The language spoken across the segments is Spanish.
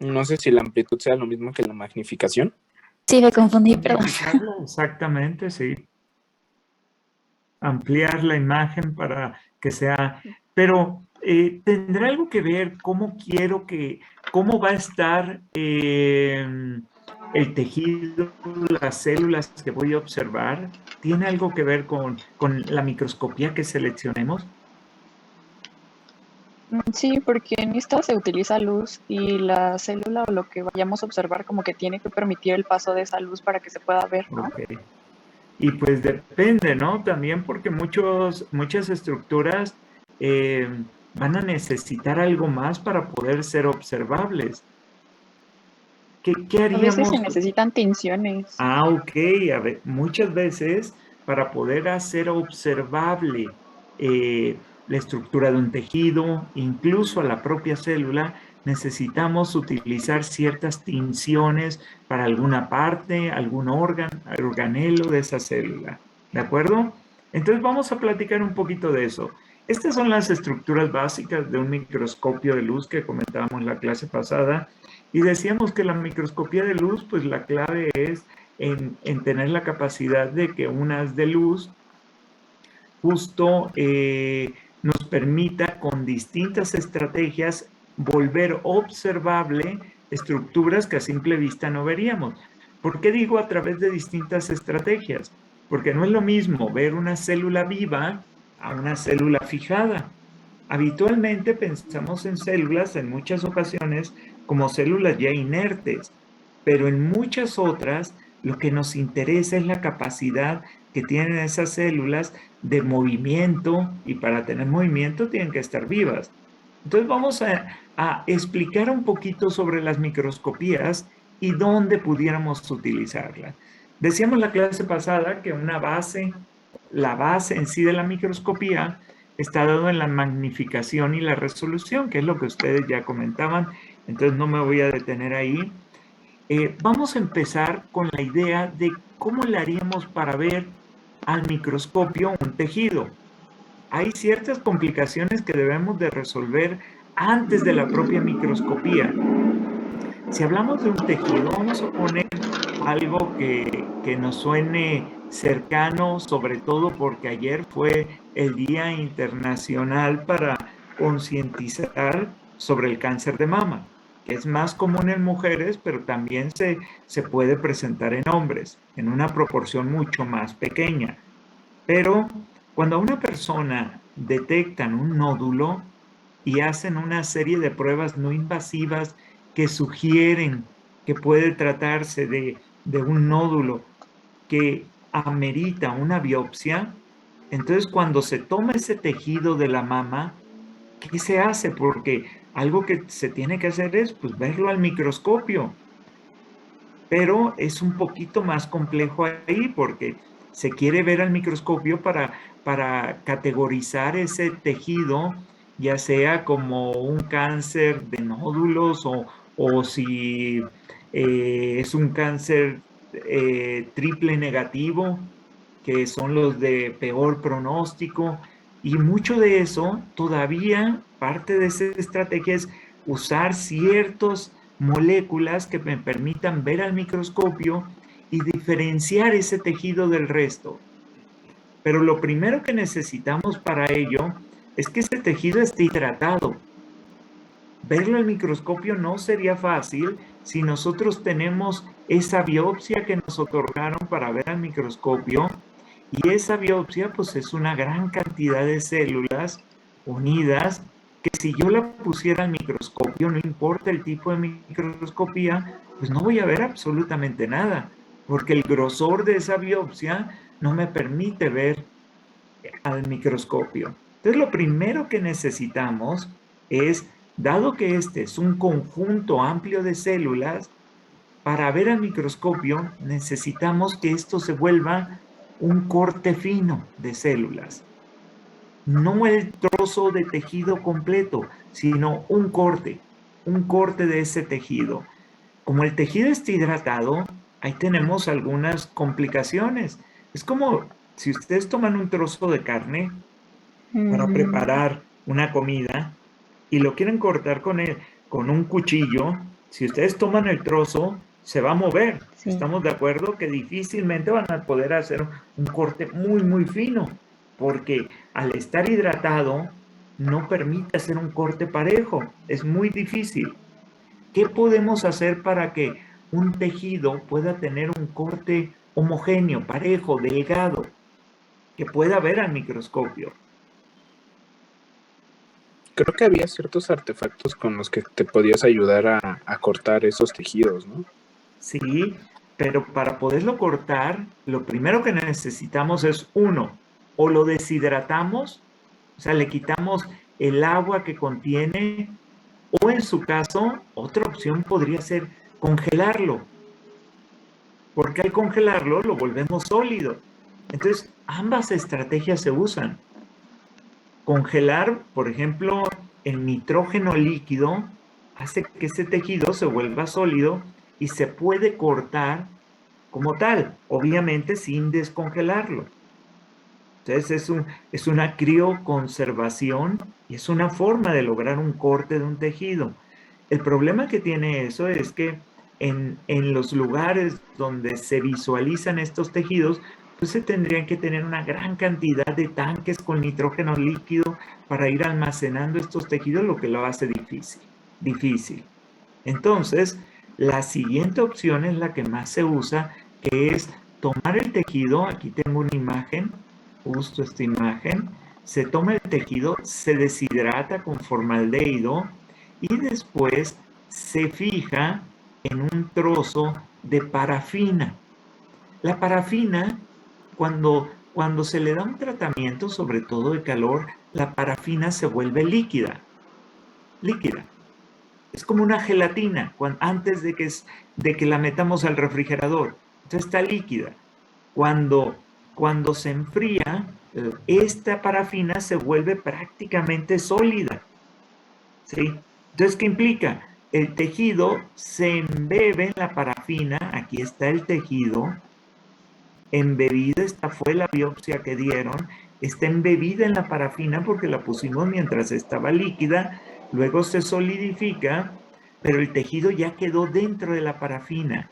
No sé si la amplitud sea lo mismo que la magnificación. Sí, me confundí, perdón. Amplificarlo, exactamente, sí. Ampliar la imagen para que sea... Pero ¿tendrá algo que ver cómo quiero que... cómo va a estar el tejido, las células que voy a observar? ¿Tiene algo que ver con la microscopía que seleccionemos? Sí, porque en esta se utiliza luz y la célula o lo que vayamos a observar como que tiene que permitir el paso de esa luz para que se pueda ver, ¿no? Ok. Y pues depende, ¿no? También porque muchas estructuras eh, van a necesitar algo más para poder ser observables. ¿Qué A veces se haríamos? necesitan tinciones. Ah, ok. A ver, muchas veces para poder hacer observable la estructura de un tejido, incluso a la propia célula, necesitamos utilizar ciertas tinciones para alguna parte, algún órgano, organelo de esa célula. ¿De acuerdo? Entonces vamos a platicar un poquito de eso. Estas son las estructuras básicas de un microscopio de luz que comentábamos en la clase pasada. Y decíamos que la microscopía de luz, pues la clave es en tener la capacidad de que un haz de luz justo nos permita con distintas estrategias volver observable estructuras que a simple vista no veríamos. ¿Por qué digo a través de distintas estrategias? Porque no es lo mismo ver una célula viva a una célula fijada. Habitualmente pensamos en células en muchas ocasiones como células ya inertes, pero en muchas otras lo que nos interesa es la capacidad que tienen esas células de movimiento, y para tener movimiento tienen que estar vivas. Entonces vamos a explicar un poquito sobre las microscopías y dónde pudiéramos utilizarlas. Decíamos la clase pasada que la base en sí de la microscopía está dado en la magnificación y la resolución, que es lo que ustedes ya comentaban, entonces no me voy a detener ahí. Vamos a empezar con la idea de cómo le haríamos para ver al microscopio un tejido. Hay ciertas complicaciones que debemos de resolver antes de la propia microscopía. Si hablamos de un tejido, vamos a poner algo que nos suene cercano, sobre todo porque ayer fue el Día Internacional para concientizar sobre el cáncer de mama, que es más común en mujeres, pero también se puede presentar en hombres, en una proporción mucho más pequeña. Pero cuando a una persona detectan un nódulo y hacen una serie de pruebas no invasivas que sugieren que puede tratarse de un nódulo que amerita una biopsia, entonces cuando se toma ese tejido de la mama, ¿qué se hace? Porque algo que se tiene que hacer es pues, verlo al microscopio, pero es un poquito más complejo ahí porque se quiere ver al microscopio para categorizar ese tejido, ya sea como un cáncer de nódulos o si es un cáncer triple negativo, que son los de peor pronóstico. Y mucho de eso, todavía parte de esa estrategia es usar ciertos moléculas que me permitan ver al microscopio y diferenciar ese tejido del resto. Pero lo primero que necesitamos para ello es que ese tejido esté hidratado. Verlo al microscopio no sería fácil si nosotros tenemos esa biopsia que nos otorgaron para ver al microscopio, y esa biopsia pues es una gran cantidad de células unidas que si yo la pusiera al microscopio, no importa el tipo de microscopía, pues no voy a ver absolutamente nada, porque el grosor de esa biopsia no me permite ver al microscopio. Entonces, lo primero que necesitamos es, dado que este es un conjunto amplio de células, para ver al microscopio necesitamos que esto se vuelva un corte fino de células. No el trozo de tejido completo, sino un corte de ese tejido. Como el tejido está hidratado, ahí tenemos algunas complicaciones. Es como si ustedes toman un trozo de carne para preparar una comida y lo quieren cortar con un cuchillo, Si ustedes toman el trozo, se va a mover. Sí. Estamos de acuerdo que difícilmente van a poder hacer un corte muy, muy fino, porque al estar hidratado no permite hacer un corte parejo. Es muy difícil. ¿Qué podemos hacer para que un tejido pueda tener un corte homogéneo, parejo, delgado, que pueda ver al microscopio? Creo que había ciertos artefactos con los que te podías ayudar a cortar esos tejidos, ¿no? Sí, pero para poderlo cortar, lo primero que necesitamos es uno, o lo deshidratamos, o sea, le quitamos el agua que contiene, o en su caso, otra opción podría ser congelarlo, porque al congelarlo lo volvemos sólido. Entonces, ambas estrategias se usan. Congelar, por ejemplo, el nitrógeno líquido hace que ese tejido se vuelva sólido y se puede cortar como tal, obviamente sin descongelarlo. Entonces es una crioconservación y es una forma de lograr un corte de un tejido. El problema que tiene eso es que en los lugares donde se visualizan estos tejidos, pues se tendrían que tener una gran cantidad de tanques con nitrógeno líquido para ir almacenando estos tejidos, lo que lo hace difícil. Entonces, la siguiente opción es la que más se usa, que es tomar el tejido. Aquí tengo una imagen, justo esta imagen. Se toma el tejido, se deshidrata con formaldehído y después se fija en un trozo de parafina. La parafina, cuando se le da un tratamiento, sobre todo de calor, la parafina se vuelve líquida. Es como una gelatina antes de que la metamos al refrigerador. Entonces está líquida. Cuando se enfría, esta parafina se vuelve prácticamente sólida. ¿Sí? Entonces, ¿qué implica? El tejido se embebe en la parafina. Aquí está el tejido embebida. Esta fue la biopsia que dieron. Está embebida en la parafina porque la pusimos mientras estaba líquida. Luego se solidifica, pero el tejido ya quedó dentro de la parafina.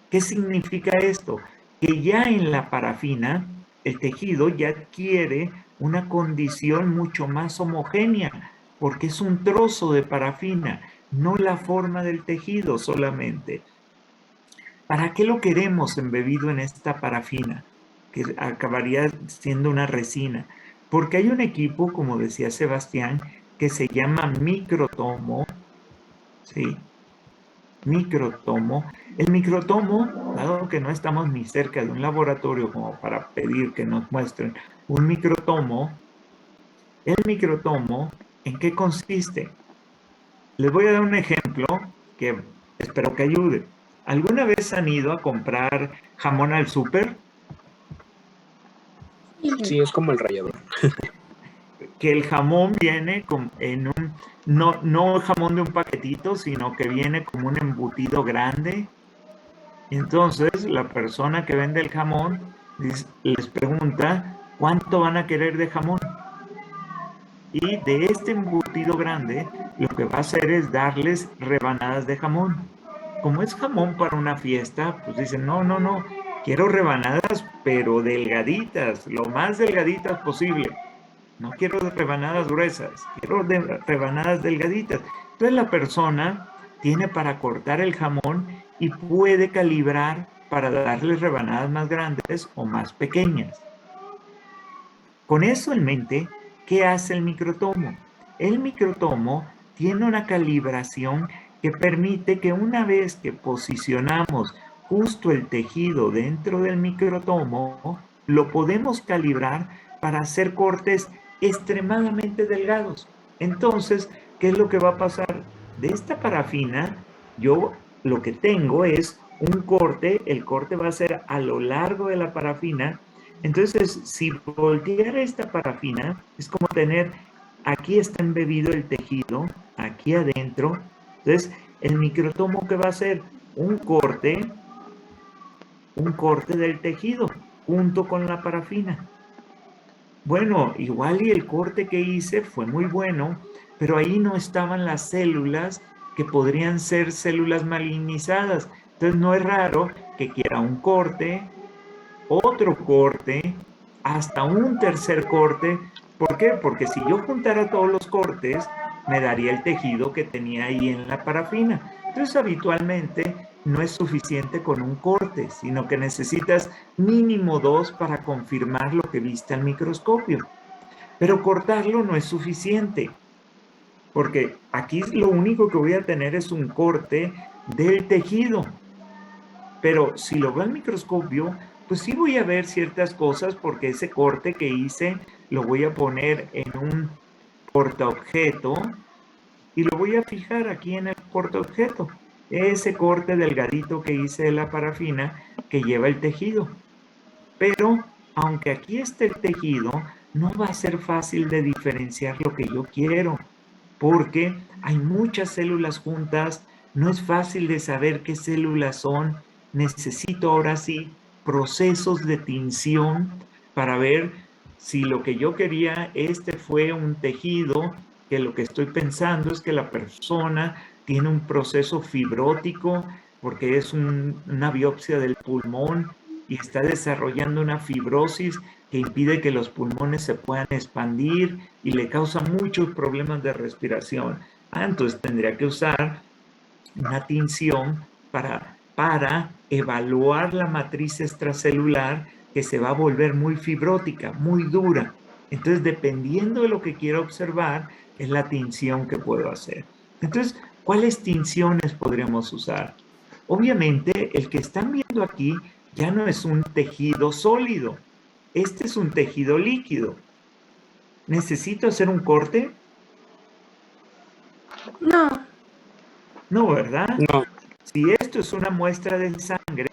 ¿Qué significa esto? Que ya en la parafina el tejido ya adquiere una condición mucho más homogénea, porque es un trozo de parafina, no la forma del tejido solamente. ¿Para qué lo queremos embebido en esta parafina? Que acabaría siendo una resina. Porque hay un equipo, como decía Sebastián, que se llama microtomo, ¿sí? Microtomo. El microtomo, dado que no estamos ni cerca de un laboratorio como para pedir que nos muestren un microtomo, el microtomo, ¿en qué consiste? Les voy a dar un ejemplo que espero que ayude. ¿Alguna vez han ido a comprar jamón al súper? Sí, es como el rallador. Que el jamón viene en un, no jamón de un paquetito, sino que viene como un embutido grande. Entonces, la persona que vende el jamón les pregunta cuánto van a querer de jamón. Y de este embutido grande, lo que va a hacer es darles rebanadas de jamón. Como es jamón para una fiesta, pues dicen, no, quiero rebanadas, pero delgaditas, lo más delgaditas posible. No quiero rebanadas gruesas, quiero rebanadas delgaditas. Entonces la persona tiene para cortar el jamón y puede calibrar para darles rebanadas más grandes o más pequeñas. Con eso en mente, ¿qué hace el microtomo? El microtomo tiene una calibración que permite que una vez que posicionamos justo el tejido dentro del microtomo, lo podemos calibrar para hacer cortes extremadamente delgados. Entonces, ¿qué es lo que va a pasar? De esta parafina, yo lo que tengo es un corte, el corte va a ser a lo largo de la parafina. Entonces, si voltear esta parafina, es como tener, aquí está embebido el tejido, aquí adentro. Entonces, el microtomo, ¿qué va a hacer? Un corte del tejido junto con la parafina. Bueno, igual y el corte que hice fue muy bueno, pero ahí no estaban las células que podrían ser células malignizadas. Entonces no es raro que quiera un corte, otro corte, hasta un tercer corte. ¿Por qué? Porque si yo juntara todos los cortes, me daría el tejido que tenía ahí en la parafina. Entonces, habitualmente no es suficiente con un corte, sino que necesitas mínimo 2 para confirmar lo que viste al microscopio. Pero cortarlo no es suficiente, porque aquí lo único que voy a tener es un corte del tejido. Pero si lo veo al microscopio, pues sí voy a ver ciertas cosas, porque ese corte que hice lo voy a poner en un portaobjeto y lo voy a fijar aquí en el portaobjeto. Ese corte delgadito que hice de la parafina que lleva el tejido. Pero aunque aquí esté el tejido, no va a ser fácil de diferenciar lo que yo quiero, porque hay muchas células juntas, no es fácil de saber qué células son. Necesito ahora sí procesos de tinción para ver si lo que yo quería, fue un tejido, que lo que estoy pensando es que la persona tiene un proceso fibrótico, porque es una biopsia del pulmón y está desarrollando una fibrosis que impide que los pulmones se puedan expandir y le causa muchos problemas de respiración. Entonces tendría que usar una tinción para evaluar la matriz extracelular, que se va a volver muy fibrótica, muy dura. Entonces, dependiendo de lo que quiero observar, es la tinción que puedo hacer. Entonces, ¿cuáles tinciones podríamos usar? Obviamente, el que están viendo aquí ya no es un tejido sólido. Este es un tejido líquido. ¿Necesito hacer un corte? No, No, ¿verdad? No, Si esto es una muestra de sangre,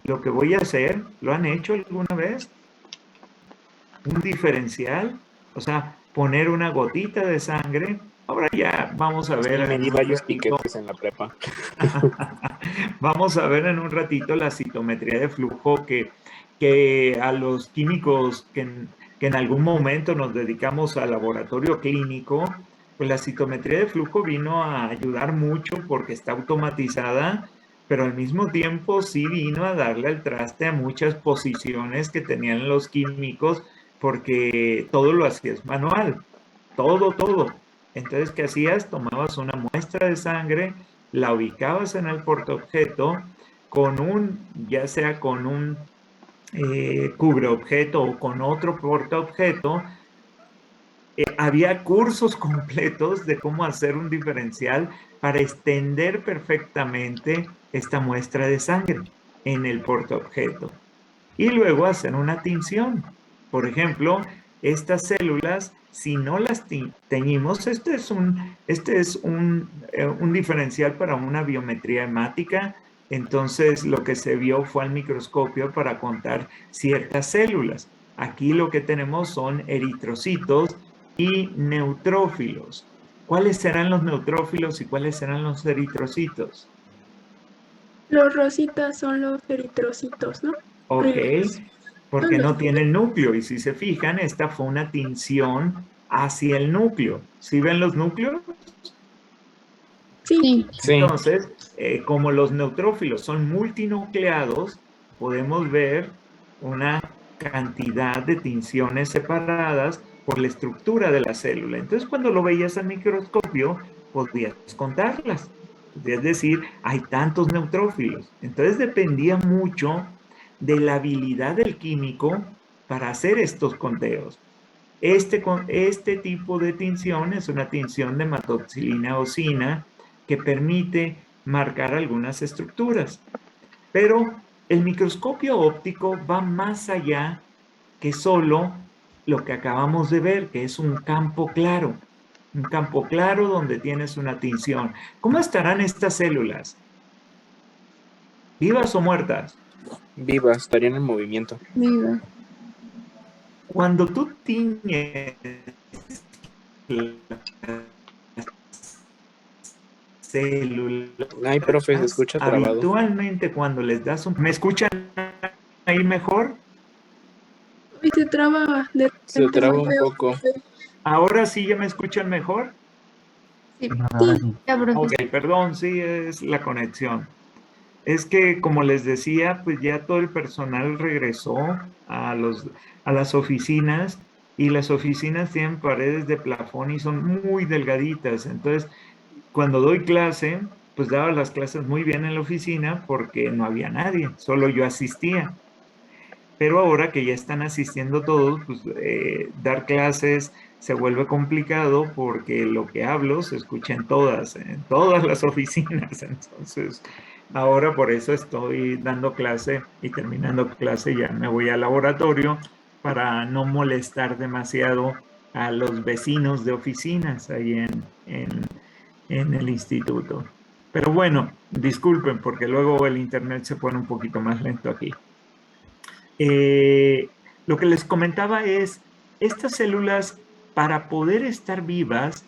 lo que voy a hacer, ¿lo han hecho alguna vez? Un diferencial, o sea, poner una gotita de sangre. Ahora ya vamos a ver me en di un varios ratito. piquetes en la prepa. Vamos a ver en un ratito la citometría de flujo, que a los químicos que en algún momento nos dedicamos al laboratorio clínico, pues la citometría de flujo vino a ayudar mucho porque está automatizada, pero al mismo tiempo sí vino a darle al traste a muchas posiciones que tenían los químicos, porque todo lo hacías manual, todo. Entonces, ¿qué hacías? Tomabas una muestra de sangre, la ubicabas en el portaobjeto ya sea con un cubreobjeto o con otro portaobjeto. Había cursos completos de cómo hacer un diferencial para extender perfectamente esta muestra de sangre en el portaobjeto. Y luego hacer una tinción. Por ejemplo, estas células, si no las teñimos, este es un diferencial para una biometría hemática. Entonces, lo que se vio fue al microscopio para contar ciertas células. Aquí lo que tenemos son eritrocitos y neutrófilos. ¿Cuáles serán los neutrófilos y cuáles serán los eritrocitos? los rositas son los eritrocitos, ¿no? Ok, Primeros. porque no tiene el núcleo. Y si se fijan, esta fue una tinción hacia el núcleo. ¿Sí ven los núcleos? Sí, Sí, Entonces, como los neutrófilos son multinucleados, podemos ver una cantidad de tinciones separadas por la estructura de la célula. Entonces, cuando lo veías al microscopio, podías contarlas. Es decir, hay tantos neutrófilos. Entonces, dependía mucho de la habilidad del químico para hacer estos conteos. Este tipo de tinción es una tinción de hematoxilina-eosina que permite marcar algunas estructuras. Pero el microscopio óptico va más allá que solo lo que acabamos de ver, que es un campo claro. Un campo claro donde tienes una tinción. ¿Cómo estarán estas células? ¿Vivas o muertas? viva, estarían en movimiento. Viva. Cuando tú tiñes células, Ay, profe, se escucha trabado. habitualmente cuando les das un... ¿Me escuchan ahí mejor? y se traba de Se repente traba muy un feo. poco. ¿Ahora sí ya me escuchan mejor? Sí, Ahora sí. ya, Ok, profesor. perdón, sí, es la conexión. Es que, como les decía, pues ya todo el personal regresó a las oficinas y las oficinas tienen paredes de plafón y son muy delgaditas. Entonces, cuando doy clase, pues daba las clases muy bien en la oficina porque no había nadie, solo yo asistía. Pero ahora que ya están asistiendo todos, pues dar clases se vuelve complicado porque lo que hablo se escucha en todas las oficinas. Entonces, ahora por eso estoy dando clase y terminando clase ya me voy al laboratorio para no molestar demasiado a los vecinos de oficinas ahí en el instituto. Pero bueno, disculpen porque luego el internet se pone un poquito más lento aquí. Eh, lo que les comentaba es, estas células, para poder estar vivas,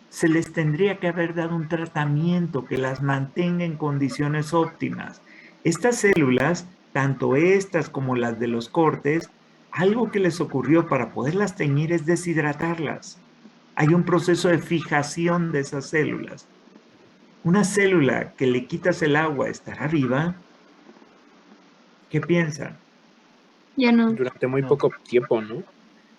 se les tendría que haber dado un tratamiento que las mantenga en condiciones óptimas. Estas células, tanto estas como las de los cortes, algo que les ocurrió para poderlas teñir es deshidratarlas. Hay un proceso de fijación de esas células. Una célula que le quitas el agua, ¿estará viva? ¿Qué piensan? Ya no. Durante muy No. poco tiempo, ¿no?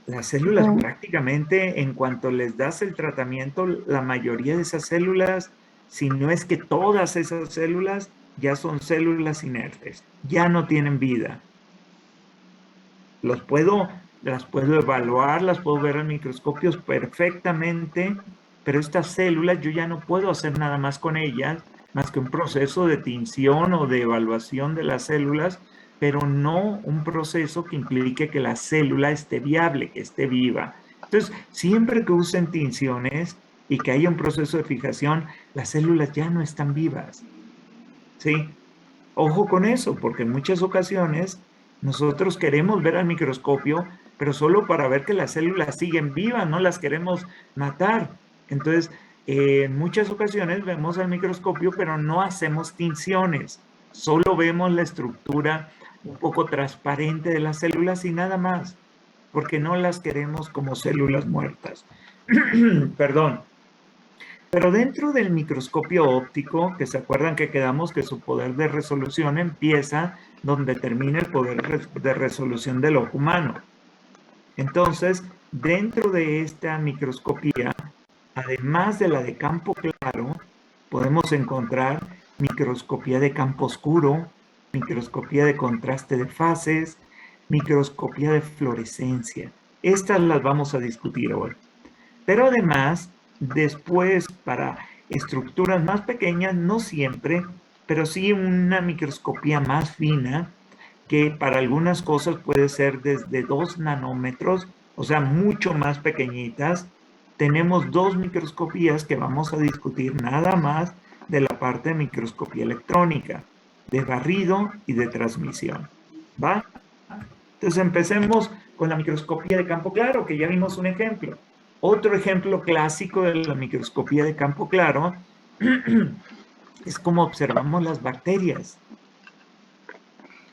Las células No. prácticamente, en cuanto les das el tratamiento, la mayoría de esas células, si no es que todas esas células, ya son células inertes, ya no tienen vida. Las puedo evaluar, las puedo ver en microscopios perfectamente, pero estas células yo ya no puedo hacer nada más con ellas, más que un proceso de tinción o de evaluación de las células, pero no un proceso que implique que la célula esté viable, que esté viva. Entonces, siempre que usen tinciones y que haya un proceso de fijación, las células ya no están vivas. ¿Sí? Ojo con eso, porque en muchas ocasiones nosotros queremos ver al microscopio, pero solo para ver que las células siguen vivas, no las queremos matar. Entonces, en muchas ocasiones vemos al microscopio, pero no hacemos tinciones, solo vemos la estructura un poco transparente de las células y nada más, porque no las queremos como células muertas. Perdón. Pero dentro del microscopio óptico, que se acuerdan que quedamos que su poder de resolución empieza donde termina el poder de resolución del ojo humano. Entonces, dentro de esta microscopía, además de la de campo claro, podemos encontrar microscopía de campo oscuro, microscopía de contraste de fases, microscopía de fluorescencia. Estas las vamos a discutir hoy. Pero además, después para estructuras más pequeñas, no siempre, pero sí una microscopía más fina, que para algunas cosas puede ser desde 2 nanómetros, o sea, mucho más pequeñitas. Tenemos dos microscopías que vamos a discutir nada más de la parte de microscopía electrónica, de barrido y de transmisión. ¿Va? Entonces empecemos con la microscopía de campo claro, que ya vimos un ejemplo. Otro ejemplo clásico de la microscopía de campo claro es cómo observamos las bacterias.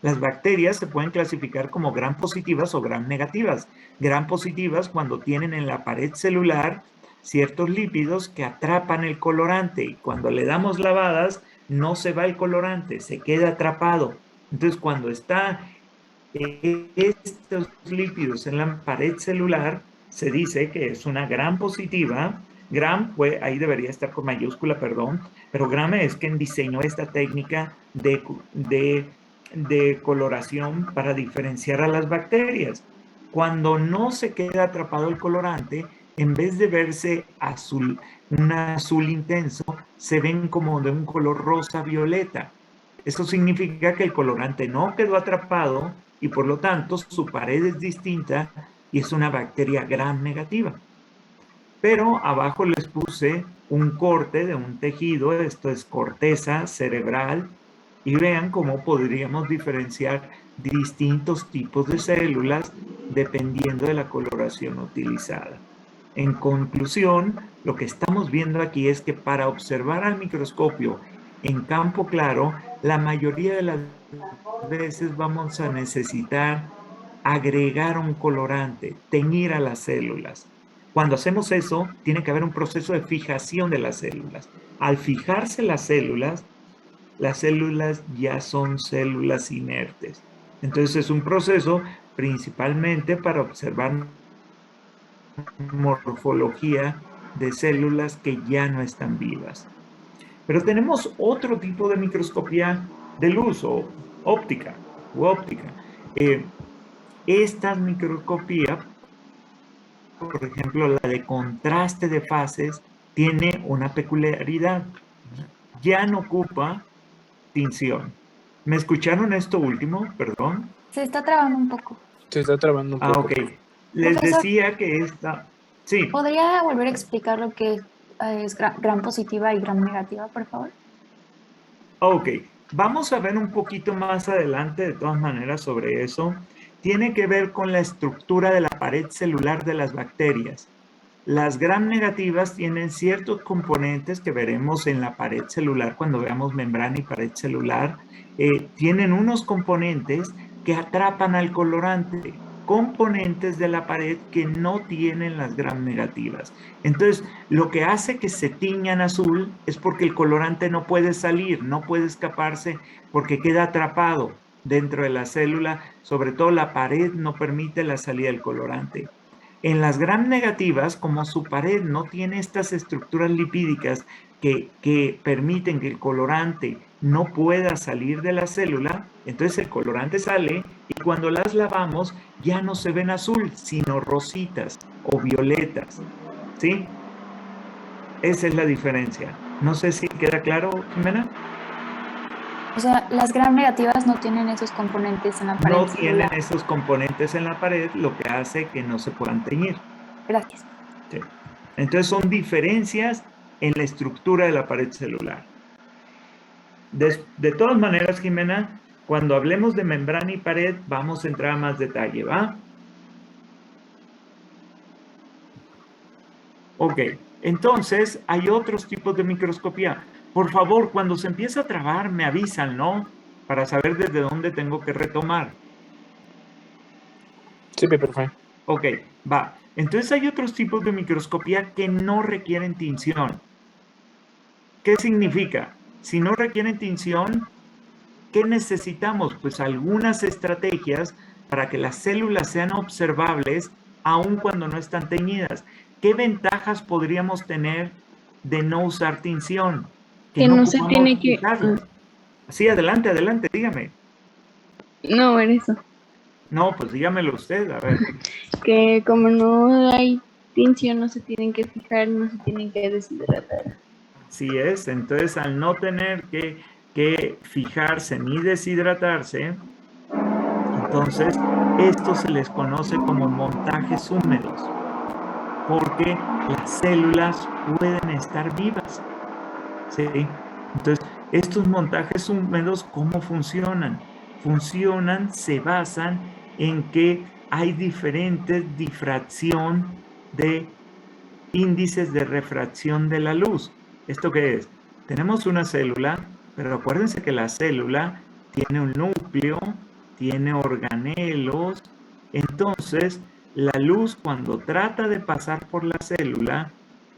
Las bacterias se pueden clasificar como gram positivas o gram negativas. Gram positivas cuando tienen en la pared celular ciertos lípidos que atrapan el colorante y cuando le damos lavadas no se va el colorante, se queda atrapado. Entonces cuando está estos lípidos en la pared celular, se dice que es una gram positiva. Gram, pues, ahí debería estar con mayúscula, perdón, pero gram es quien diseñó esta técnica de coloración para diferenciar a las bacterias. Cuando no se queda atrapado el colorante, en vez de verse azul, un azul intenso, se ven como de un color rosa violeta. Eso significa que el colorante no quedó atrapado y por lo tanto su pared es distinta y es una bacteria gram negativa. Pero abajo les puse un corte de un tejido, esto es corteza cerebral, y vean cómo podríamos diferenciar distintos tipos de células dependiendo de la coloración utilizada. En conclusión, lo que estamos viendo aquí es que para observar al microscopio en campo claro, la mayoría de las veces vamos a necesitar agregar un colorante, teñir a las células. Cuando hacemos eso, tiene que haber un proceso de fijación de las células. Al fijarse las células ya son células inertes. Entonces es un proceso principalmente para observar morfología de células que ya no están vivas. Pero tenemos otro tipo de microscopía de luz o óptica. Esta microscopía, por ejemplo, la de contraste de fases, tiene una peculiaridad. Ya no ocupa tinción. ¿Me escucharon esto último? Perdón. Se está trabando un poco. Se está trabando un Ah, poco. ok. Les Profesor, decía que esta... Sí. ¿podría volver a explicar lo que es gran positiva y gran negativa, por favor? Ok. Vamos a ver un poquito más adelante, de todas maneras, sobre eso. Tiene que ver con la estructura de la pared celular de las bacterias. Las gram negativas tienen ciertos componentes que veremos en la pared celular cuando veamos membrana y pared celular. Tienen unos componentes que atrapan al colorante, componentes de la pared que no tienen las gram negativas. Entonces, lo que hace que se tiñan azul es porque el colorante no puede salir, no puede escaparse porque queda atrapado dentro de la célula. Sobre todo la pared no permite la salida del colorante. En las gram negativas, como su pared no tiene estas estructuras lipídicas que permiten que el colorante no pueda salir de la célula, entonces el colorante sale y cuando las lavamos ya no se ven azul, sino rositas o violetas, ¿sí? Esa es la diferencia. No sé si queda claro, Jimena. O sea, las gram negativas no tienen esos componentes en la pared No celular. tienen esos componentes en la pared, lo que hace que no se puedan teñir. Gracias. Sí. Entonces son diferencias en la estructura de la pared celular. De todas maneras, Jimena, cuando hablemos de membrana y pared, vamos a entrar a más detalle, ¿va? Ok, entonces hay otros tipos de microscopía. Por favor, cuando se empieza a trabar, me avisan, ¿no? Para saber desde dónde tengo que retomar. Sí, profe. Ok, va. Entonces hay otros tipos de microscopía que no requieren tinción. ¿Qué significa? Si no requieren tinción, ¿qué necesitamos? Pues algunas estrategias para que las células sean observables aun cuando no están teñidas. ¿Qué ventajas podríamos tener de no usar tinción? Que no se ocupamos tiene que... usarlas. Sí, adelante, dígame. No, ver eso. No, pues dígamelo usted, a ver. Que como no hay tinción, no se tienen que fijar, no se tienen que deshidratar. Así es, entonces al no tener que fijarse ni deshidratarse, entonces esto se les conoce como montajes húmedos, porque las células pueden estar vivas, ¿sí? Entonces, estos montajes húmedos, ¿cómo funcionan? Se basan en que hay diferentes difracción de índices de refracción de la luz. ¿Esto qué es? Tenemos una célula, pero acuérdense que la célula tiene un núcleo, tiene organelos. Entonces, la luz cuando trata de pasar por la célula,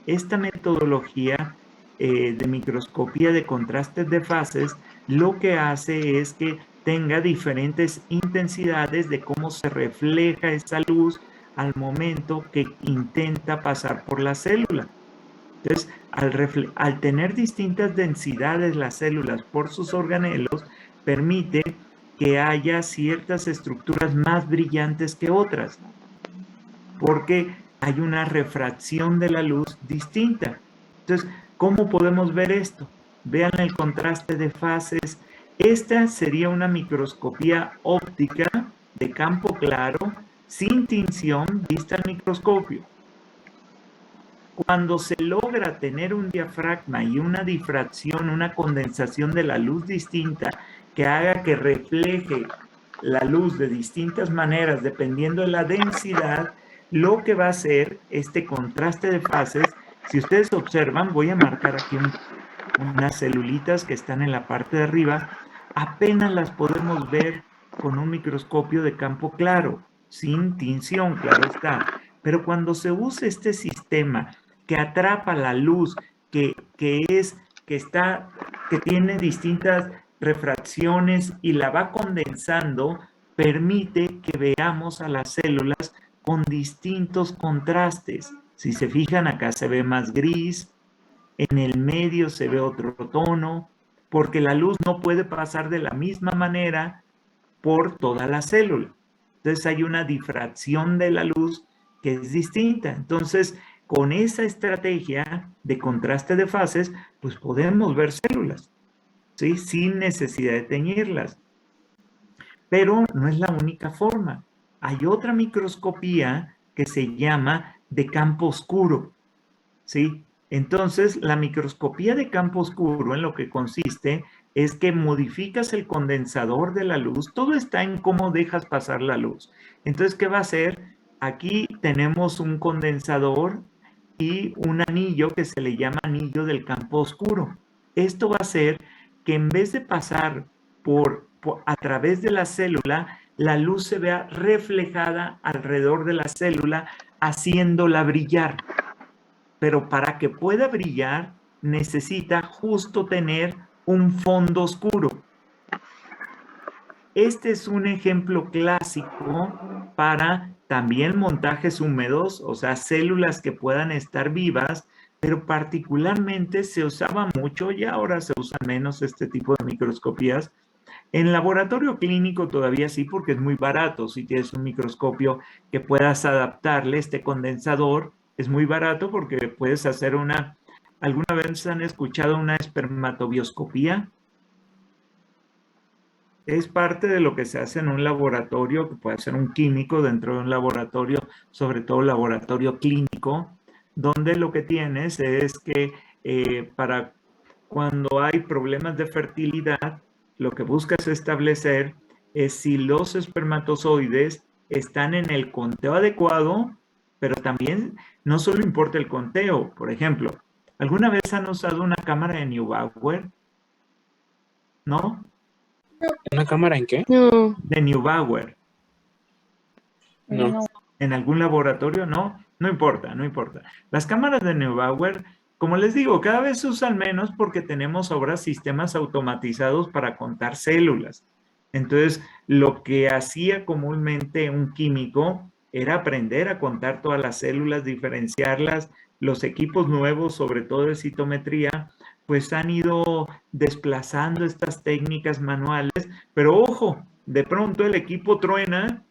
esta metodología de microscopía de contrastes de fases, lo que hace es que tenga diferentes intensidades de cómo se refleja esa luz al momento que intenta pasar por la célula. Entonces, al tener distintas densidades las células por sus organelos, permite que haya ciertas estructuras más brillantes que otras, porque hay una refracción de la luz distinta. Entonces, ¿cómo podemos ver esto? Vean el contraste de fases. Esta sería una microscopía óptica de campo claro, sin tinción, vista al microscopio. Cuando se logra tener un diafragma y una difracción, una condensación de la luz distinta que haga que refleje la luz de distintas maneras dependiendo de la densidad, lo que va a hacer este contraste de fases, si ustedes observan, voy a marcar aquí unas celulitas que están en la parte de arriba, apenas las podemos ver con un microscopio de campo claro, sin tinción, claro está. Pero cuando se usa este sistema que atrapa la luz, que tiene distintas refracciones y la va condensando, permite que veamos a las células con distintos contrastes. Si se fijan, acá se ve más gris, en el medio se ve otro tono, porque la luz no puede pasar de la misma manera por toda la célula. Entonces hay una difracción de la luz que es distinta. Entonces, con esa estrategia de contraste de fases, pues podemos ver células, ¿sí? Sin necesidad de teñirlas. Pero no es la única forma. Hay otra microscopía que se llama de campo oscuro, ¿sí? Entonces, la microscopía de campo oscuro en lo que consiste es que modificas el condensador de la luz. Todo está en cómo dejas pasar la luz. Entonces, ¿qué va a hacer? Aquí tenemos un condensador y un anillo que se le llama anillo del campo oscuro. Esto va a hacer que en vez de pasar a través de la célula, la luz se vea reflejada alrededor de la célula, haciéndola brillar. Pero para que pueda brillar, necesita justo tener un fondo oscuro. Este es un ejemplo clásico para también montajes húmedos, o sea, células que puedan estar vivas, pero particularmente se usaba mucho y ahora se usa menos este tipo de microscopías. En laboratorio clínico todavía sí, porque es muy barato. Si tienes un microscopio que puedas adaptarle este condensador, es muy barato porque puedes hacer una... ¿Alguna vez han escuchado una espermatobioscopía? Es parte de lo que se hace en un laboratorio, que puede ser un químico dentro de un laboratorio, sobre todo laboratorio clínico, donde lo que tienes es que para cuando hay problemas de fertilidad, lo que buscas establecer es si los espermatozoides están en el conteo adecuado, pero también no solo importa el conteo. Por ejemplo, ¿alguna vez han usado una cámara de Neubauer? ¿No? ¿Una cámara en qué? No. De Neubauer. No. ¿En algún laboratorio? No, no importa, no importa. Las cámaras de Neubauer, como les digo, cada vez se usan menos porque tenemos ahora sistemas automatizados para contar células. Entonces, lo que hacía comúnmente un químico era aprender a contar todas las células, diferenciarlas. Los equipos nuevos, sobre todo de citometría, pues han ido desplazando estas técnicas manuales, pero ojo, de pronto el equipo truena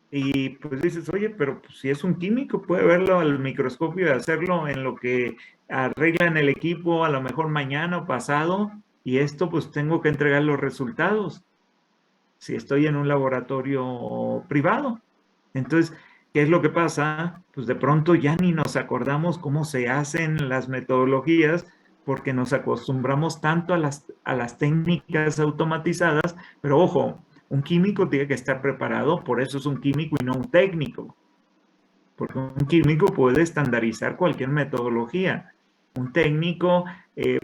y pues dices, oye, pero pues, si es un químico, puede verlo al microscopio y hacerlo en lo que arreglan el equipo a lo mejor mañana o pasado, y esto pues tengo que entregar los resultados si estoy en un laboratorio privado. Entonces, ¿qué es lo que pasa? Pues de pronto ya ni nos acordamos cómo se hacen las metodologías porque nos acostumbramos tanto a las técnicas automatizadas, pero ojo, un químico tiene que estar preparado, por eso es un químico y no un técnico. Porque un químico puede estandarizar cualquier metodología. Un técnico,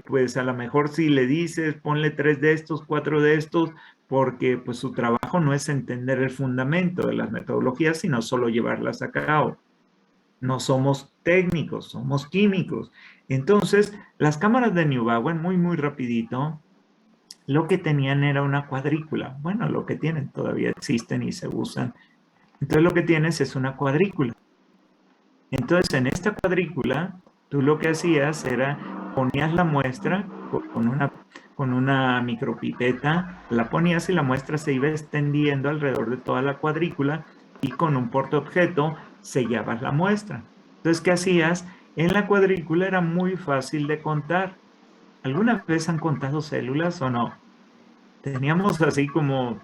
pues a lo mejor si le dices, ponle 3 de estos, 4 de estos, porque pues su trabajo no es entender el fundamento de las metodologías, sino solo llevarlas a cabo. No somos técnicos, somos químicos. Entonces, las cámaras de Neubauer, muy rapidito, lo que tenían era una cuadrícula. Bueno, lo que tienen todavía existen y se usan. Entonces, lo que tienes es una cuadrícula. Entonces, en esta cuadrícula, tú lo que hacías era ponías la muestra con una micropipeta, la ponías y la muestra se iba extendiendo alrededor de toda la cuadrícula y con un portaobjeto sellabas la muestra. Entonces, ¿qué hacías? En la cuadrícula era muy fácil de contar. ¿Alguna vez han contado células o no? Teníamos así como,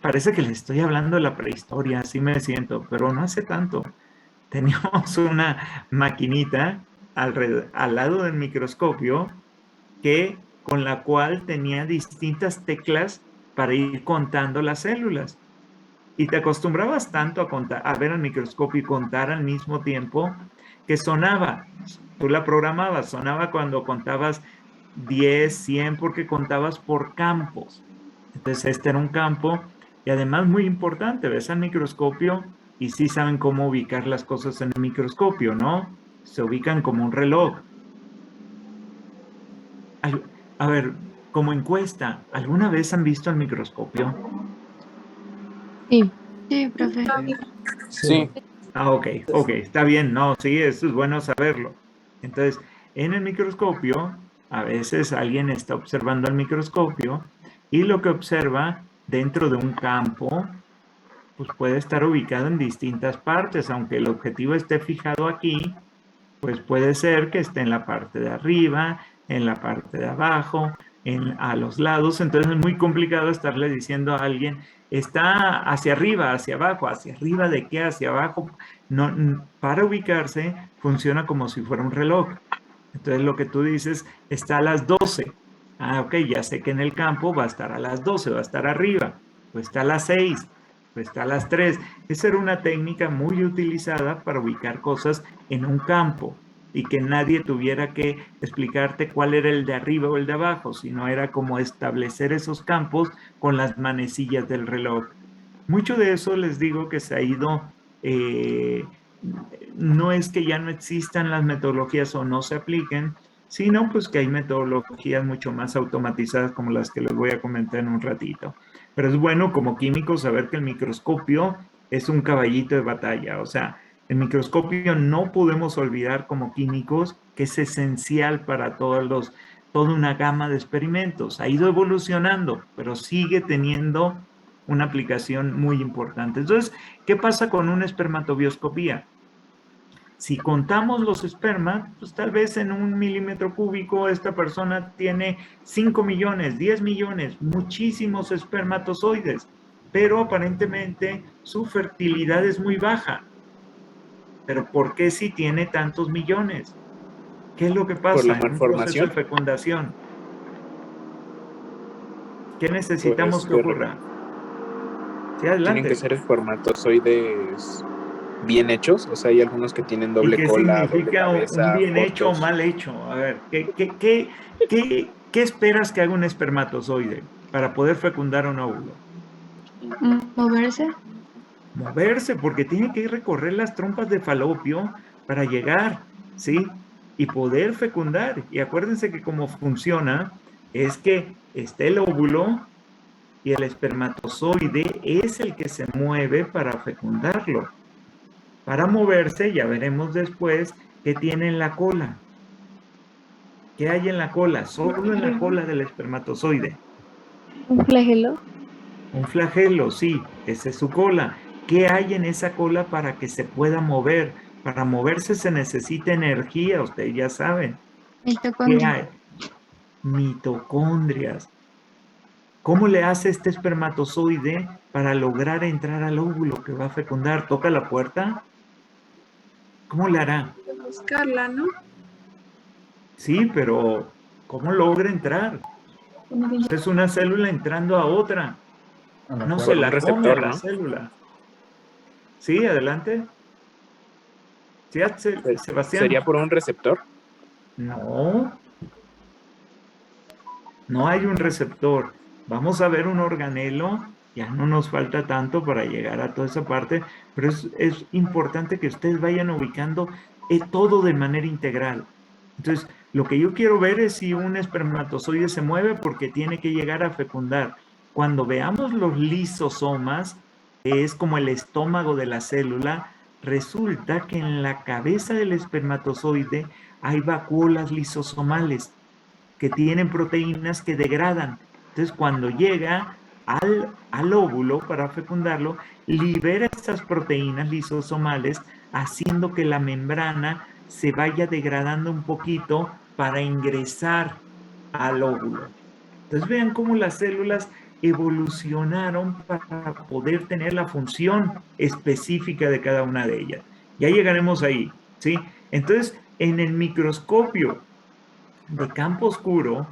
parece que les estoy hablando de la prehistoria, así me siento, pero no hace tanto. Teníamos una maquinita al lado del microscopio con la cual tenía distintas teclas para ir contando las células. Y te acostumbrabas tanto a ver al microscopio y contar al mismo tiempo que sonaba. Tú la programabas, sonaba cuando contabas 10, 100, porque contabas por campos. Entonces este era un campo y además muy importante, ves al microscopio y sí saben cómo ubicar las cosas en el microscopio, ¿no? Se ubican como un reloj. A ver, como encuesta, ¿alguna vez han visto el microscopio? Sí. Sí, profe. Sí, Ah, ok, está bien, no, sí, eso es bueno saberlo. Entonces, en el microscopio, a veces alguien está observando el microscopio y lo que observa dentro de un campo, pues puede estar ubicado en distintas partes, aunque el objetivo esté fijado aquí, pues puede ser que esté en la parte de arriba, en la parte de abajo, a los lados. Entonces es muy complicado estarle diciendo a alguien, está hacia arriba, hacia arriba de qué, hacia abajo. No, para ubicarse funciona como si fuera un reloj. Entonces lo que tú dices está a las 12. Ah, ok, ya sé que en el campo va a estar a las 12, va a estar arriba, o está a las 6, o está a las 3. Esa era una técnica muy utilizada para ubicar cosas en un campo y que nadie tuviera que explicarte cuál era el de arriba o el de abajo, sino era como establecer esos campos con las manecillas del reloj. Mucho de eso les digo que se ha ido, no es que ya no existan las metodologías o no se apliquen, sino pues que hay metodologías mucho más automatizadas como las que les voy a comentar en un ratito. Pero es bueno como químico saber que el microscopio es un caballito de batalla, o sea, el microscopio no podemos olvidar como químicos que es esencial para toda una gama de experimentos. Ha ido evolucionando, pero sigue teniendo una aplicación muy importante. Entonces, ¿qué pasa con una espermatobioscopía? Si contamos los espermas, pues tal vez en 1 milímetro cúbico esta persona tiene 5 millones, 10 millones, muchísimos espermatozoides, pero aparentemente su fertilidad es muy baja. Pero ¿por qué si tiene tantos millones? ¿Qué es lo que por la pasa en un proceso de malformación, fecundación? ¿Qué necesitamos pues que ocurra? Sí, tienen que adelante. ser espermatozoides bien hechos, o sea, hay algunos que tienen ¿Y doble qué cola, doble significa un cabeza, bien hecho o cortos. mal hecho? A ver, ¿qué esperas que haga un espermatozoide para poder fecundar un óvulo? Moverse. Moverse, porque tiene que recorrer las trompas de falopio para llegar, ¿sí? Y poder fecundar. Y acuérdense que cómo funciona es que está el óvulo y el espermatozoide es el que se mueve para fecundarlo. Para moverse, ya veremos después qué tiene en la cola. ¿Qué hay en la cola? Solo en la cola del espermatozoide. Un flagelo. Un flagelo, sí, esa es su cola. ¿Qué hay en esa cola para que se pueda mover? Para moverse se necesita energía, ustedes ya saben. ¿Qué Mitocondria. hay? Mitocondrias. ¿Cómo le hace este espermatozoide para lograr entrar al óvulo que va a fecundar? ¿Toca la puerta? ¿Cómo le hará? Buscarla, ¿no? Sí, pero ¿cómo logra entrar? Es una célula entrando a otra. No se Por un la come a receptor, la ¿no? célula. Sí, adelante. Sí, Sebastián. Sería por un receptor. No, no hay un receptor. Vamos a ver un organelo. Ya no nos falta tanto para llegar a toda esa parte, pero es importante que ustedes vayan ubicando todo de manera integral. Entonces, lo que yo quiero ver es si un espermatozoide se mueve porque tiene que llegar a fecundar. Cuando veamos los lisosomas, que es como el estómago de la célula, resulta que en la cabeza del espermatozoide hay vacuolas lisosomales que tienen proteínas que degradan. Entonces, cuando llega al óvulo para fecundarlo, libera estas proteínas lisosomales, haciendo que la membrana se vaya degradando un poquito para ingresar al óvulo. Entonces, vean cómo las células evolucionaron para poder tener la función específica de cada una de ellas. Ya llegaremos ahí, ¿sí? Entonces, en el microscopio de campo oscuro,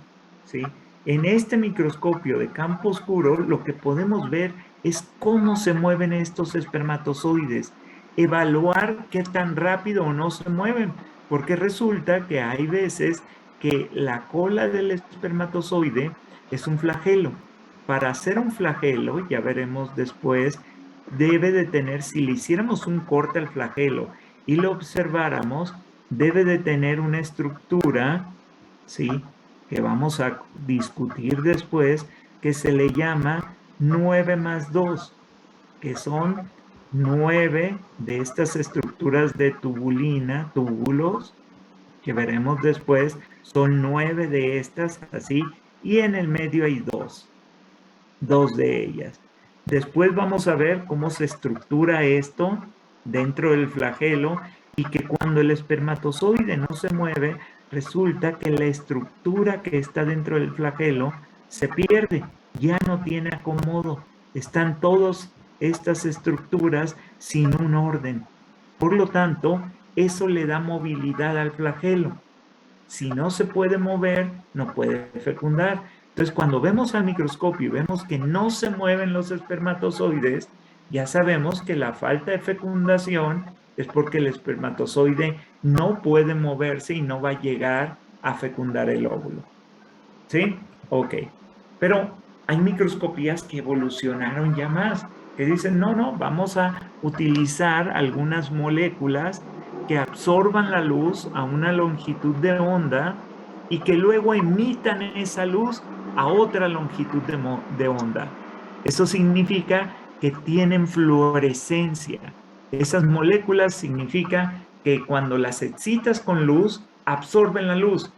¿sí? En este microscopio de campo oscuro, lo que podemos ver es cómo se mueven estos espermatozoides, evaluar qué tan rápido o no se mueven, porque resulta que hay veces que la cola del espermatozoide es un flagelo. Para hacer un flagelo, ya veremos después, debe de tener, si le hiciéramos un corte al flagelo y lo observáramos, debe de tener una estructura, ¿sí?, que vamos a discutir después, que se le llama 9+2, que son 9 de estas estructuras de tubulina, túbulos, que veremos después, son 9 de estas, así, y en el medio hay dos de ellas. Después vamos a ver cómo se estructura esto dentro del flagelo y que cuando el espermatozoide no se mueve, resulta que la estructura que está dentro del flagelo se pierde, ya no tiene acomodo. Están todas estas estructuras sin un orden. Por lo tanto, eso le da movilidad al flagelo. Si no se puede mover, no puede fecundar. Entonces, cuando vemos al microscopio y vemos que no se mueven los espermatozoides, ya sabemos que la falta de fecundación es porque el espermatozoide no puede moverse y no va a llegar a fecundar el óvulo. ¿Sí? Ok. Pero hay microscopías que evolucionaron ya más, que dicen, no, vamos a utilizar algunas moléculas que absorban la luz a una longitud de onda y que luego emitan esa luz a otra longitud de onda. Eso significa que tienen fluorescencia. Esas moléculas significa que cuando las excitas con luz, absorben la luz,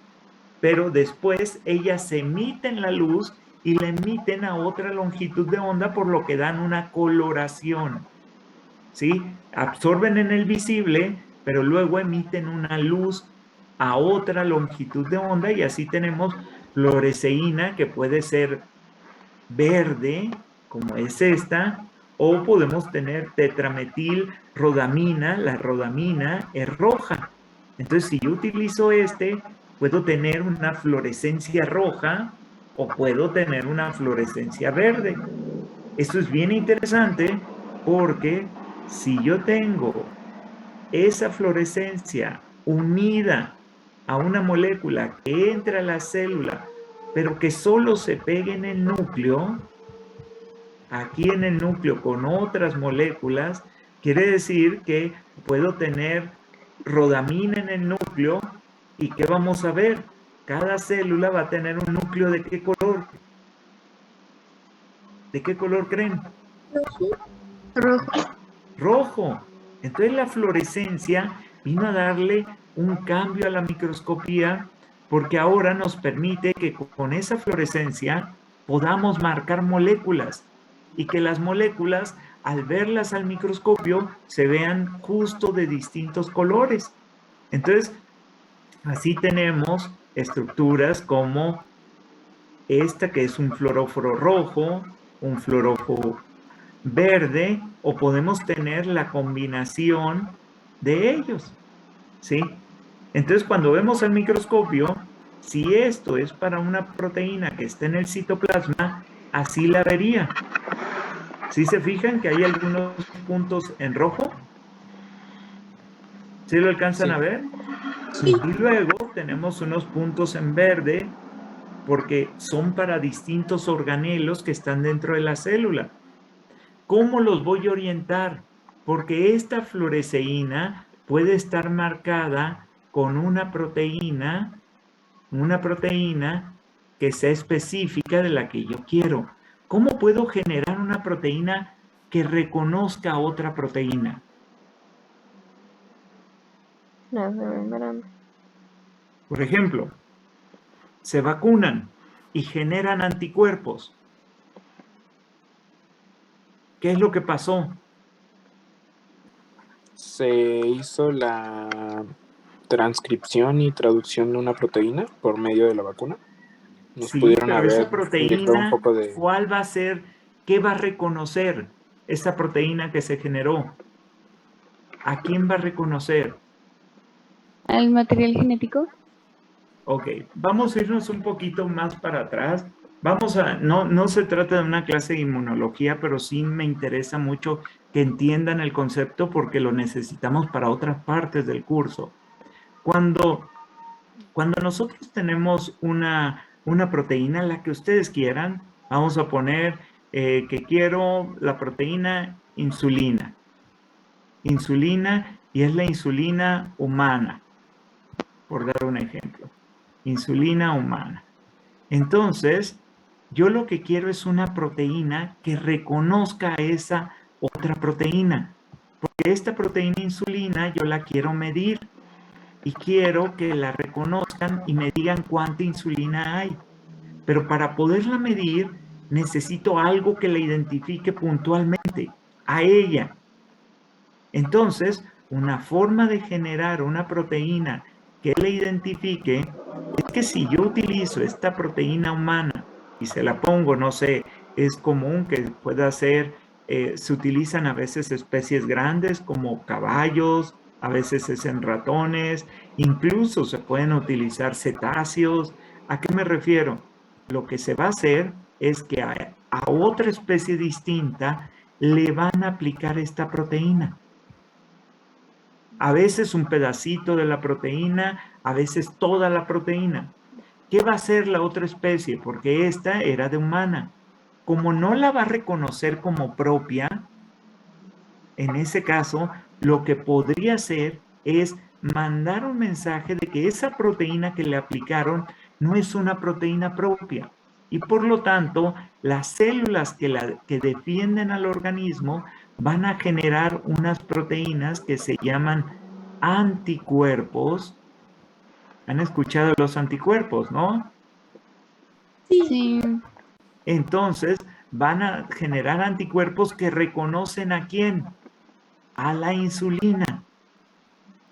pero después ellas emiten la luz y la emiten a otra longitud de onda, por lo que dan una coloración. ¿Sí? Absorben en el visible, pero luego emiten una luz a otra longitud de onda y así tenemos fluoresceína, que puede ser verde, como es esta, o podemos tener tetrametilrodamina, la rodamina es roja. Entonces, si yo utilizo puedo tener una fluorescencia roja o puedo tener una fluorescencia verde. Esto es bien interesante porque si yo tengo esa fluorescencia unida a una molécula que entra a la célula, pero que solo se pegue en el núcleo, aquí en el núcleo con otras moléculas, quiere decir que puedo tener rodamina en el núcleo. ¿Y qué vamos a ver? Cada célula va a tener un núcleo ¿de qué color? ¿De qué color creen? Rojo. Rojo. Entonces la fluorescencia vino a darle un cambio a la microscopía, porque ahora nos permite que con esa fluorescencia podamos marcar moléculas y que las moléculas, al verlas al microscopio, se vean justo de distintos colores. Entonces, así tenemos estructuras como esta, que es un fluoróforo rojo, un fluoróforo verde, o podemos tener la combinación de ellos, ¿sí? Entonces, cuando vemos al microscopio, si esto es para una proteína que está en el citoplasma, así la vería. ¿Sí se fijan que hay algunos puntos en rojo? ¿Sí lo alcanzan a ver? Sí. Y luego tenemos unos puntos en verde porque son para distintos organelos que están dentro de la célula. ¿Cómo los voy a orientar? Porque esta fluoresceína puede estar marcada con una proteína que sea específica de la que yo quiero. ¿Cómo puedo generar una proteína que reconozca a otra proteína? Las de membrana. Por ejemplo, se vacunan y generan anticuerpos. ¿Qué es lo que pasó? Se hizo la transcripción y traducción de una proteína por medio de la vacuna. Nos Sí, pudieron pero haber esa inyectado proteína, un poco de... ¿cuál va a ser? ¿Qué va a reconocer esa proteína que se generó? ¿A quién va a reconocer? ¿Al material genético? Ok, vamos a irnos un poquito más para atrás. No se trata de una clase de inmunología, pero sí me interesa mucho que entiendan el concepto porque lo necesitamos para otras partes del curso. Cuando nosotros tenemos una proteína, la que ustedes quieran, vamos a poner que quiero la proteína insulina. Insulina, y es la insulina humana, por dar un ejemplo. Insulina humana. Entonces, yo lo que quiero es una proteína que reconozca esa otra proteína. Porque esta proteína insulina yo la quiero medir y quiero que la reconozcan y me digan cuánta insulina hay. Pero para poderla medir, necesito algo que la identifique puntualmente a ella. Entonces, una forma de generar una proteína que la identifique es que si yo utilizo esta proteína humana y se la pongo, no sé, es común que pueda ser, se utilizan a veces especies grandes como caballos, a veces es en ratones, incluso se pueden utilizar cetáceos. ¿A qué me refiero? Lo que se va a hacer es que a otra especie distinta le van a aplicar esta proteína. A veces un pedacito de la proteína, a veces toda la proteína. ¿Qué va a hacer la otra especie? Porque esta era de humana. Como no la va a reconocer como propia, en ese caso, lo que podría hacer es mandar un mensaje de que esa proteína que le aplicaron no es una proteína propia. Y por lo tanto, las células que defienden al organismo van a generar unas proteínas que se llaman anticuerpos. ¿Han escuchado los anticuerpos, no? Sí. Entonces, van a generar anticuerpos que reconocen ¿a quién? A la insulina.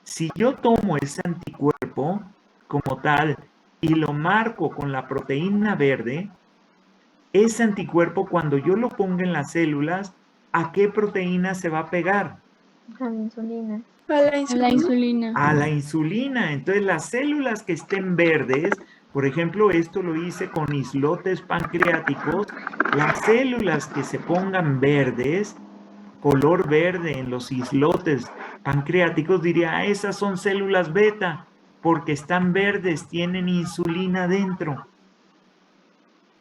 Si yo tomo ese anticuerpo como tal y lo marco con la proteína verde, ese anticuerpo cuando yo lo ponga en las células, ¿a qué proteína se va a pegar? A la insulina. A la insulina. A la insulina. Entonces las células que estén verdes, por ejemplo, esto lo hice con islotes pancreáticos, las células que se pongan verdes, color verde en los islotes pancreáticos, diría, esas son células beta, porque están verdes, tienen insulina dentro.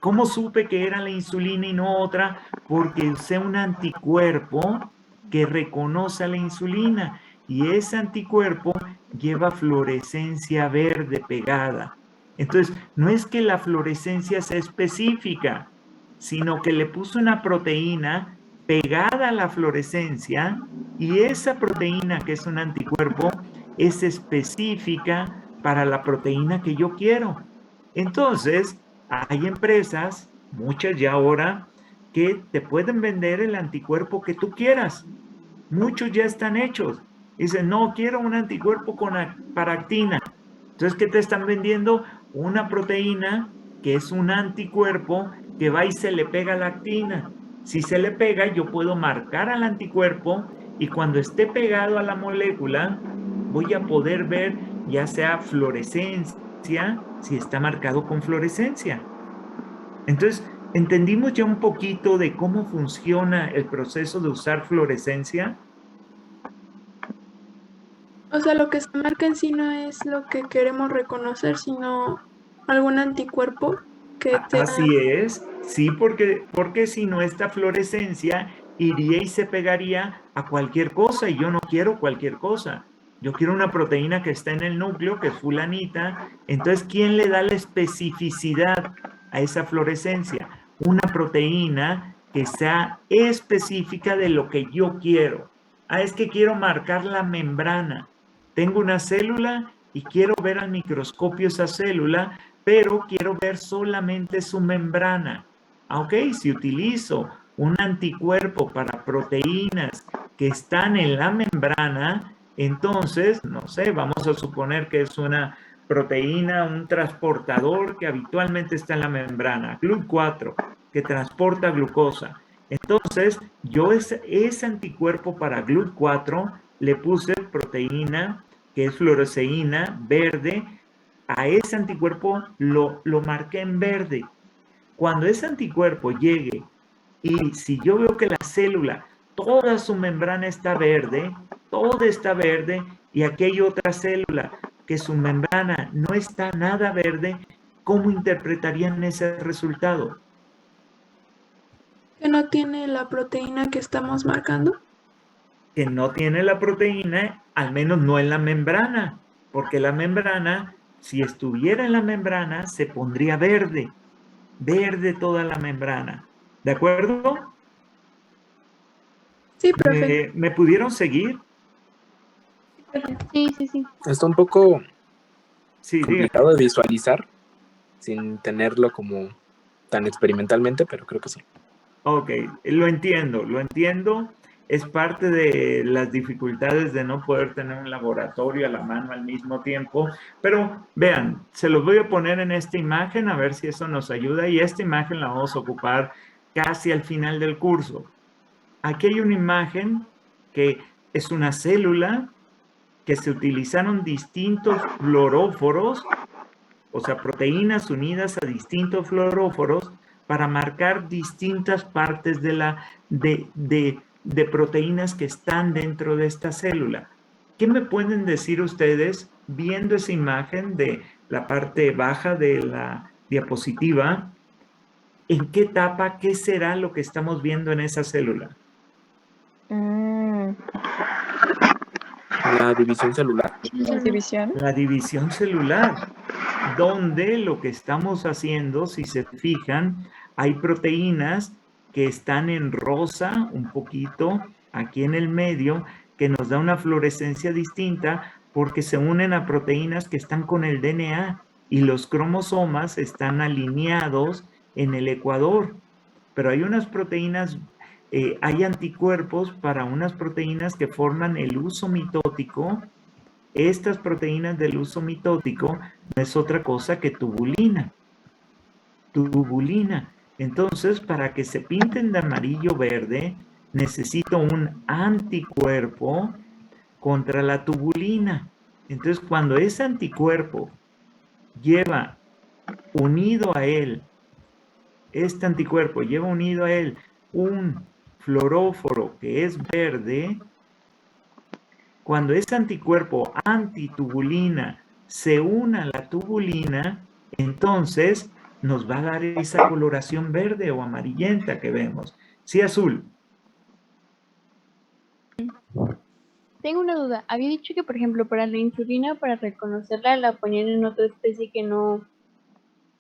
¿Cómo supe que era la insulina y no otra? Porque usé un anticuerpo que reconoce a la insulina y ese anticuerpo lleva fluorescencia verde pegada. Entonces, no es que la fluorescencia sea específica, sino que le puse una proteína pegada a la fluorescencia y esa proteína que es un anticuerpo es específica para la proteína que yo quiero. Entonces, hay empresas, muchas ya ahora, que te pueden vender el anticuerpo que tú quieras. Muchos ya están hechos. Dicen, no, quiero un anticuerpo para actina. Entonces, ¿qué te están vendiendo? Una proteína que es un anticuerpo que va y se le pega a la actina. Si se le pega, yo puedo marcar al anticuerpo y cuando esté pegado a la molécula, voy a poder ver ya sea fluorescencia, si está marcado con fluorescencia. Entonces, ¿entendimos ya un poquito de cómo funciona el proceso de usar fluorescencia? O sea, lo que se marca en sí no es lo que queremos reconocer, sino algún anticuerpo que te... Así es, sí, porque si no, esta fluorescencia iría y se pegaría a cualquier cosa y yo no quiero cualquier cosa. Yo quiero una proteína que está en el núcleo, que es fulanita. Entonces, ¿quién le da la especificidad a esa fluorescencia? Una proteína que sea específica de lo que yo quiero. Ah, es que quiero marcar la membrana. Tengo una célula y quiero ver al microscopio esa célula, pero quiero ver solamente su membrana. Ok, si utilizo un anticuerpo para proteínas que están en la membrana, entonces, no sé, vamos a suponer que es una proteína, un transportador que habitualmente está en la membrana, GLUT4, que transporta glucosa. Entonces, yo ese anticuerpo para GLUT4 le puse proteína, que es fluoresceína verde. A ese anticuerpo lo marqué en verde. Cuando ese anticuerpo llegue y si yo veo que la célula, toda su membrana está verde, toda está verde, y aquí hay otra célula que su membrana no está nada verde, ¿cómo interpretarían ese resultado? Que no tiene la proteína que estamos marcando. Que no tiene la proteína, al menos no en la membrana, porque la membrana, si estuviera en la membrana, se pondría verde, verde toda la membrana. ¿De acuerdo? Sí, profe. ¿Me pudieron seguir? Sí, sí, sí. Está un poco Sí, diga. complicado de visualizar sin tenerlo como tan experimentalmente, pero creo que sí. Ok, lo entiendo, lo entiendo. Es parte de las dificultades de no poder tener un laboratorio a la mano al mismo tiempo. Pero vean, se los voy a poner en esta imagen a ver si eso nos ayuda. Y esta imagen la vamos a ocupar casi al final del curso. Aquí hay una imagen que es una célula que se utilizaron distintos fluoróforos, o sea, proteínas unidas a distintos fluoróforos para marcar distintas partes de proteínas que están dentro de esta célula. ¿Qué me pueden decir ustedes viendo esa imagen de la parte baja de la diapositiva? ¿En qué etapa, qué será lo que estamos viendo en esa célula? La división celular. División. La división celular, donde lo que estamos haciendo, si se fijan, hay proteínas que están en rosa un poquito aquí en el medio, que nos da una fluorescencia distinta porque se unen a proteínas que están con el DNA y los cromosomas están alineados en el ecuador. Pero hay unas proteínas, hay anticuerpos para unas proteínas que forman el huso mitótico. Estas proteínas del huso mitótico no es otra cosa que tubulina. Tubulina. Entonces, para que se pinten de amarillo verde, necesito un anticuerpo contra la tubulina. Entonces, cuando ese anticuerpo lleva unido a él, este anticuerpo lleva unido a él un fluoróforo que es verde, cuando ese anticuerpo antitubulina se una a la tubulina, entonces nos va a dar esa coloración verde o amarillenta que vemos. Sí, azul. Tengo una duda. Había dicho que, por ejemplo, para la insulina, para reconocerla, la ponían en otra especie que no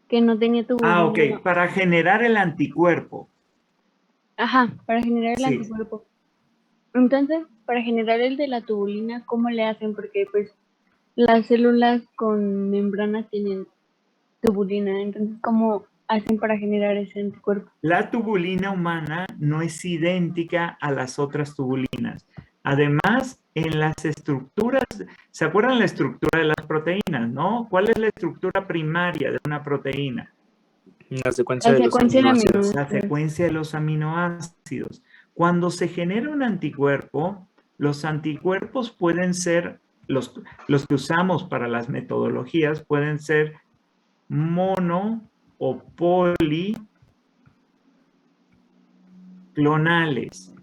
tenía tubulina. Ah, ok. Para generar el anticuerpo. Ajá, para generar el Sí. anticuerpo. Entonces, para generar el de la tubulina, ¿cómo le hacen? Porque pues las células con membranas tienen tubulina, entonces ¿cómo hacen para generar ese anticuerpo? La tubulina humana no es idéntica a las otras tubulinas. Además, en las estructuras, ¿se acuerdan la estructura de las proteínas, no? ¿Cuál es la estructura primaria de una proteína? La secuencia La de los secuencia de aminoácidos. La secuencia de los aminoácidos. Cuando se genera un anticuerpo, los anticuerpos pueden ser, los que usamos para las metodologías, pueden ser mono o policlonales.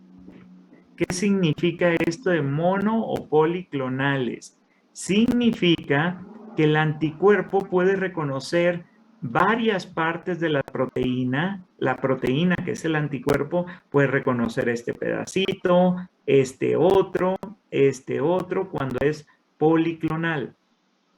¿Qué significa esto de mono o policlonales? Significa que el anticuerpo puede reconocer varias partes de la proteína que es el anticuerpo puede reconocer este pedacito, este otro, cuando es policlonal.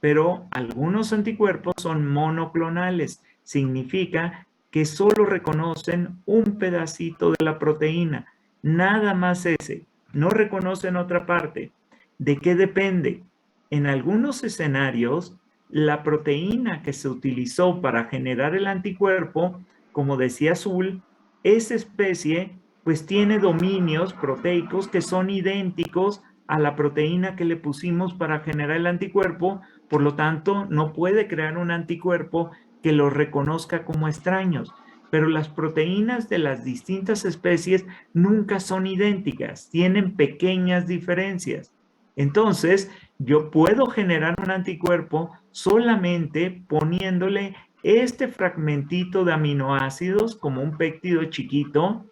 Pero algunos anticuerpos son monoclonales. Significa que solo reconocen un pedacito de la proteína, nada más ese. No reconocen otra parte. ¿De qué depende? En algunos escenarios, la proteína que se utilizó para generar el anticuerpo, como decía Azul, esa especie pues tiene dominios proteicos que son idénticos a la proteína que le pusimos para generar el anticuerpo, por lo tanto no puede crear un anticuerpo que los reconozca como extraños. Pero las proteínas de las distintas especies nunca son idénticas, tienen pequeñas diferencias. Entonces, yo puedo generar un anticuerpo solamente poniéndole este fragmentito de aminoácidos como un péptido chiquito,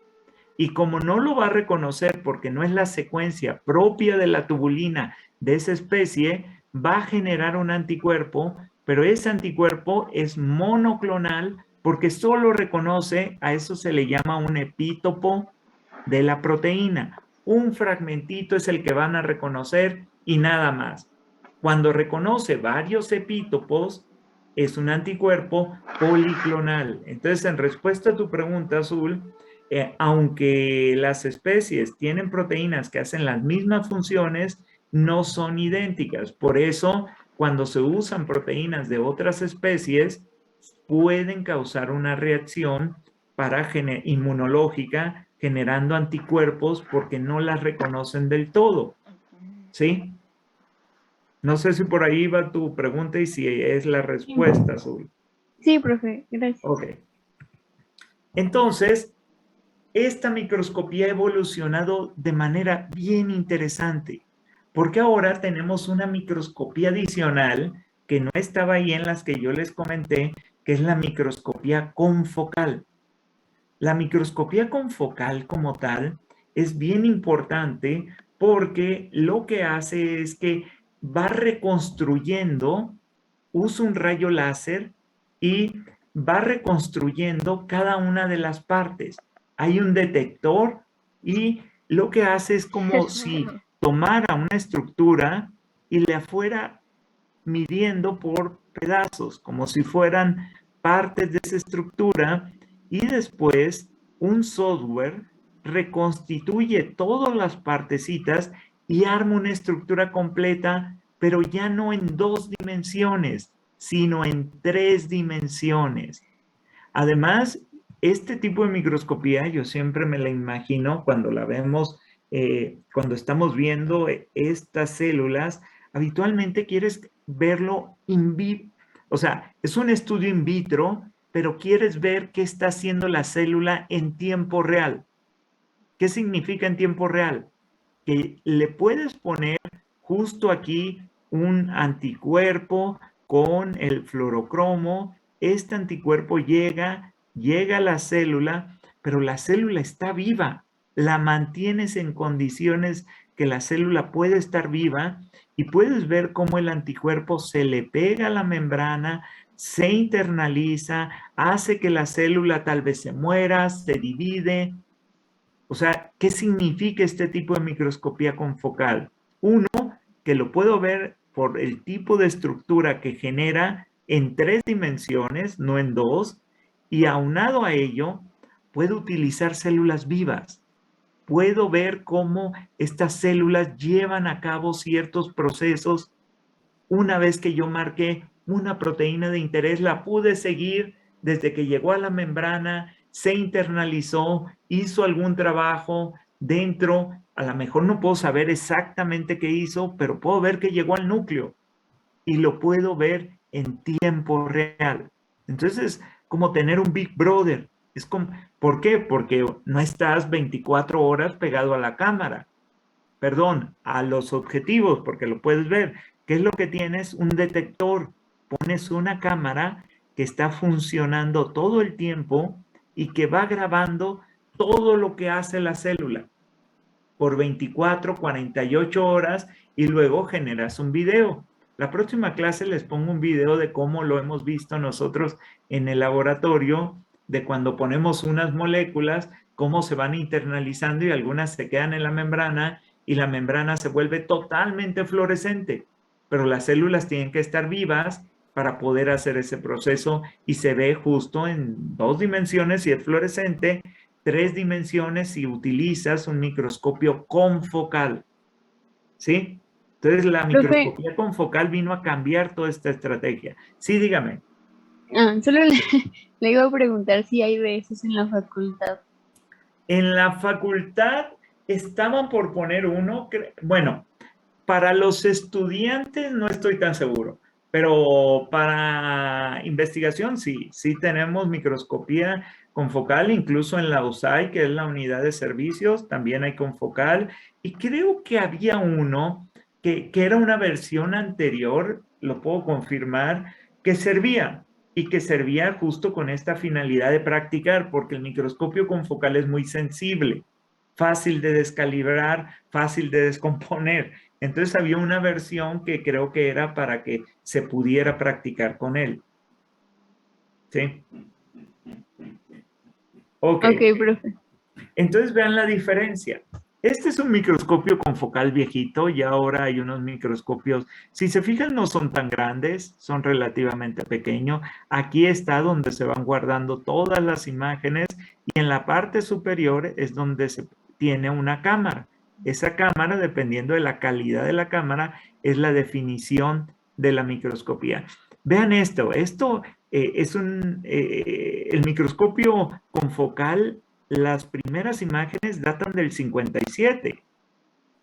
y como no lo va a reconocer porque no es la secuencia propia de la tubulina de esa especie, va a generar un anticuerpo, pero ese anticuerpo es monoclonal porque solo reconoce, a eso se le llama un epítopo de la proteína. Un fragmentito es el que van a reconocer y nada más. Cuando reconoce varios epítopos, es un anticuerpo policlonal. Entonces, en respuesta a tu pregunta, Azul, aunque las especies tienen proteínas que hacen las mismas funciones, no son idénticas. Por eso, cuando se usan proteínas de otras especies, pueden causar una reacción inmunológica generando anticuerpos porque no las reconocen del todo. ¿Sí? No sé si por ahí va tu pregunta y si es la respuesta, Azul. Sí, profe, gracias. Ok. Entonces, esta microscopía ha evolucionado de manera bien interesante, porque ahora tenemos una microscopía adicional que no estaba ahí en las que yo les comenté, que es la microscopía confocal. La microscopía confocal como tal es bien importante porque lo que hace es que va reconstruyendo, usa un rayo láser y va reconstruyendo cada una de las partes. Hay un detector y lo que hace es como si tomara una estructura y la fuera midiendo por pedazos, como si fueran partes de esa estructura, y después un software reconstituye todas las partecitas y arma una estructura completa, pero ya no en 2 dimensiones, sino en 3 dimensiones. Además, este tipo de microscopía, yo siempre me la imagino cuando la vemos, cuando estamos viendo estas células, habitualmente quieres verlo in vivo, o sea, es un estudio in vitro, pero quieres ver qué está haciendo la célula en tiempo real. ¿Qué significa en tiempo real? Que le puedes poner justo aquí un anticuerpo con el fluorocromo. Este anticuerpo llega a la célula, pero la célula está viva. La mantienes en condiciones que la célula puede estar viva y puedes ver cómo el anticuerpo se le pega a la membrana, se internaliza, hace que la célula tal vez se muera, se divide. O sea, ¿qué significa este tipo de microscopía confocal? Uno, que lo puedo ver por el tipo de estructura que genera en 3 dimensiones, no en 2, y aunado a ello, puedo utilizar células vivas. Puedo ver cómo estas células llevan a cabo ciertos procesos. Una vez que yo marqué una proteína de interés, la pude seguir desde que llegó a la membrana, se internalizó, hizo algún trabajo dentro. A lo mejor no puedo saber exactamente qué hizo, pero puedo ver que llegó al núcleo y lo puedo ver en tiempo real. Entonces, como tener un Big Brother. Es como, ¿por qué? Porque no estás 24 horas pegado a la cámara. Perdón, a los objetivos, porque lo puedes ver. ¿Qué es lo que tienes? Un detector. Pones una cámara que está funcionando todo el tiempo y que va grabando todo lo que hace la célula por 24, 48 horas y luego generas un video. La próxima clase les pongo un video de cómo lo hemos visto nosotros en el laboratorio, de cuando ponemos unas moléculas, cómo se van internalizando y algunas se quedan en la membrana y la membrana se vuelve totalmente fluorescente, pero las células tienen que estar vivas para poder hacer ese proceso y se ve justo en 2 dimensiones si es fluorescente, 3 dimensiones si utilizas un microscopio confocal. ¿Sí? Entonces la microscopía confocal vino a cambiar toda esta estrategia. Sí, dígame. Solo le iba a preguntar si hay de esos en la facultad. En la facultad estaban por poner uno, bueno, para los estudiantes no estoy tan seguro, pero para investigación sí tenemos microscopía confocal, incluso en la USAID, que es la unidad de servicios, también hay confocal, y creo que había uno que era una versión anterior, lo puedo confirmar, que servía justo con esta finalidad de practicar, porque el microscopio confocal es muy sensible, fácil de descalibrar, fácil de descomponer. Entonces había una versión que creo que era para que se pudiera practicar con él. ¿Sí? Ok. Ok, profe. Entonces vean la diferencia. Este es un microscopio con focal viejito y ahora hay unos microscopios, si se fijan, no son tan grandes, son relativamente pequeños. Aquí está donde se van guardando todas las imágenes y en la parte superior es donde se tiene una cámara. Esa cámara, dependiendo de la calidad de la cámara, es la definición de la microscopía. Vean esto es el microscopio con focal. Las primeras imágenes datan del 57,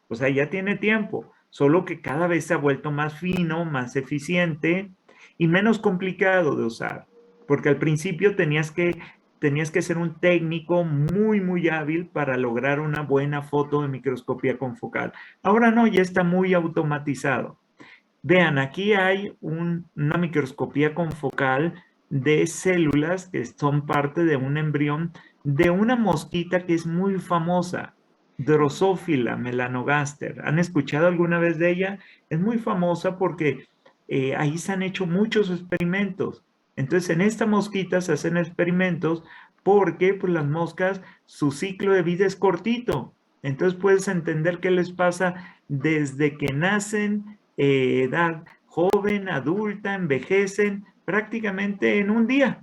o sea, ya tiene tiempo, solo que cada vez se ha vuelto más fino, más eficiente y menos complicado de usar, porque al principio tenías que ser un técnico muy, muy hábil para lograr una buena foto de microscopía con focal. Ahora no, ya está muy automatizado. Vean, aquí hay una microscopía con focal de células que son parte de un embrión de una mosquita que es muy famosa, Drosophila melanogaster. ¿Han escuchado alguna vez de ella? Es muy famosa porque ahí se han hecho muchos experimentos. Entonces, en esta mosquita se hacen experimentos porque pues, las moscas, su ciclo de vida es cortito. Entonces, puedes entender qué les pasa desde que nacen, edad joven, adulta, envejecen prácticamente en un día.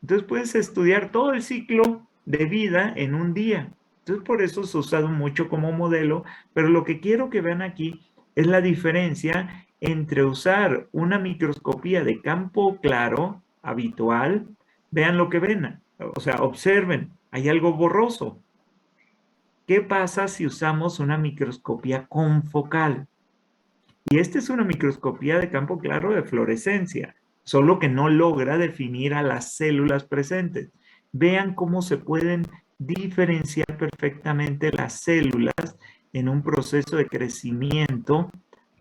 Entonces puedes estudiar todo el ciclo de vida en un día. Entonces por eso se ha usado mucho como modelo, pero lo que quiero que vean aquí es la diferencia entre usar una microscopía de campo claro, habitual, vean lo que ven, o sea, observen, hay algo borroso. ¿Qué pasa si usamos una microscopía confocal? Y esta es una microscopía de campo claro de fluorescencia, solo que no logra definir a las células presentes. Vean cómo se pueden diferenciar perfectamente las células en un proceso de crecimiento,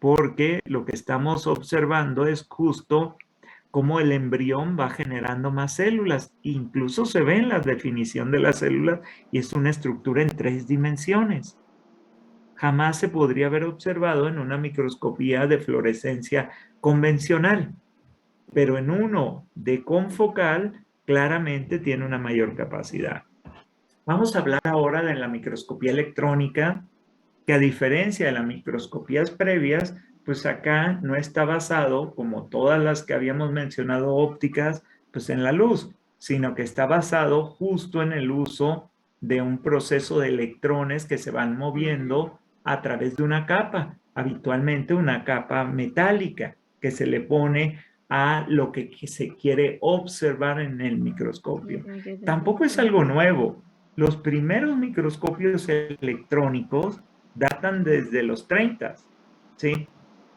porque lo que estamos observando es justo cómo el embrión va generando más células. Incluso se ve en la definición de las células y es una estructura en 3 dimensiones. Jamás se podría haber observado en una microscopía de fluorescencia convencional, pero en uno de confocal claramente tiene una mayor capacidad. Vamos a hablar ahora de la microscopía electrónica, que a diferencia de las microscopías previas, pues acá no está basado, como todas las que habíamos mencionado ópticas, pues en la luz, sino que está basado justo en el uso de un proceso de electrones que se van moviendo a través de una capa, habitualmente una capa metálica que se le pone a lo que se quiere observar en el microscopio. Tampoco es algo nuevo. Los primeros microscopios electrónicos datan desde los 30, ¿sí?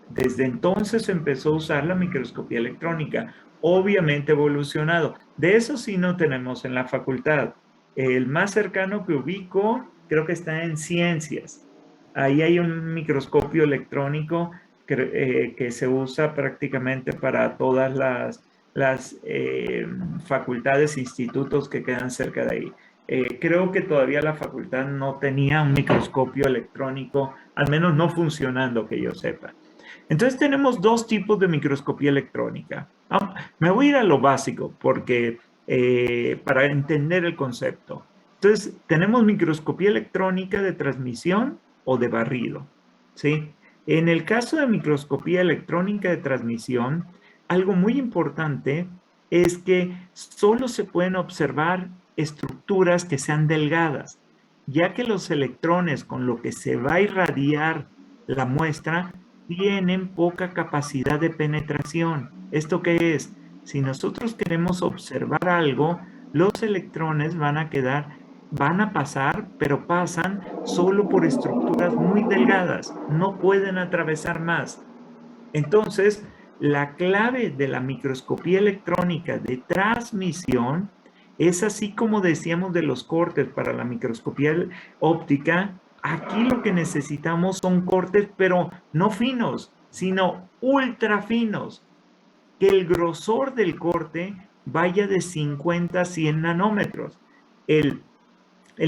Desde entonces empezó a usar la microscopía electrónica, obviamente evolucionado. De eso sí no tenemos en la facultad. El más cercano que ubico creo que está en ciencias. Ahí hay un microscopio electrónico que se usa prácticamente para todas las facultades, institutos que quedan cerca de ahí. Creo que todavía la facultad no tenía un microscopio electrónico, al menos no funcionando, que yo sepa. Entonces tenemos 2 tipos de microscopía electrónica. Me voy a ir a lo básico porque para entender el concepto. Entonces tenemos microscopía electrónica de transmisión o de barrido, ¿sí? En el caso de microscopía electrónica de transmisión, algo muy importante es que solo se pueden observar estructuras que sean delgadas, ya que los electrones con lo que se va a irradiar la muestra tienen poca capacidad de penetración. ¿Esto qué es? Si nosotros queremos observar algo, los electrones van a pasar, pero pasan solo por estructuras muy delgadas, no pueden atravesar más. Entonces, la clave de la microscopía electrónica de transmisión es así como decíamos de los cortes para la microscopía óptica. Aquí lo que necesitamos son cortes, pero no finos, sino ultra finos. Que el grosor del corte vaya de 50 a 100 nanómetros. El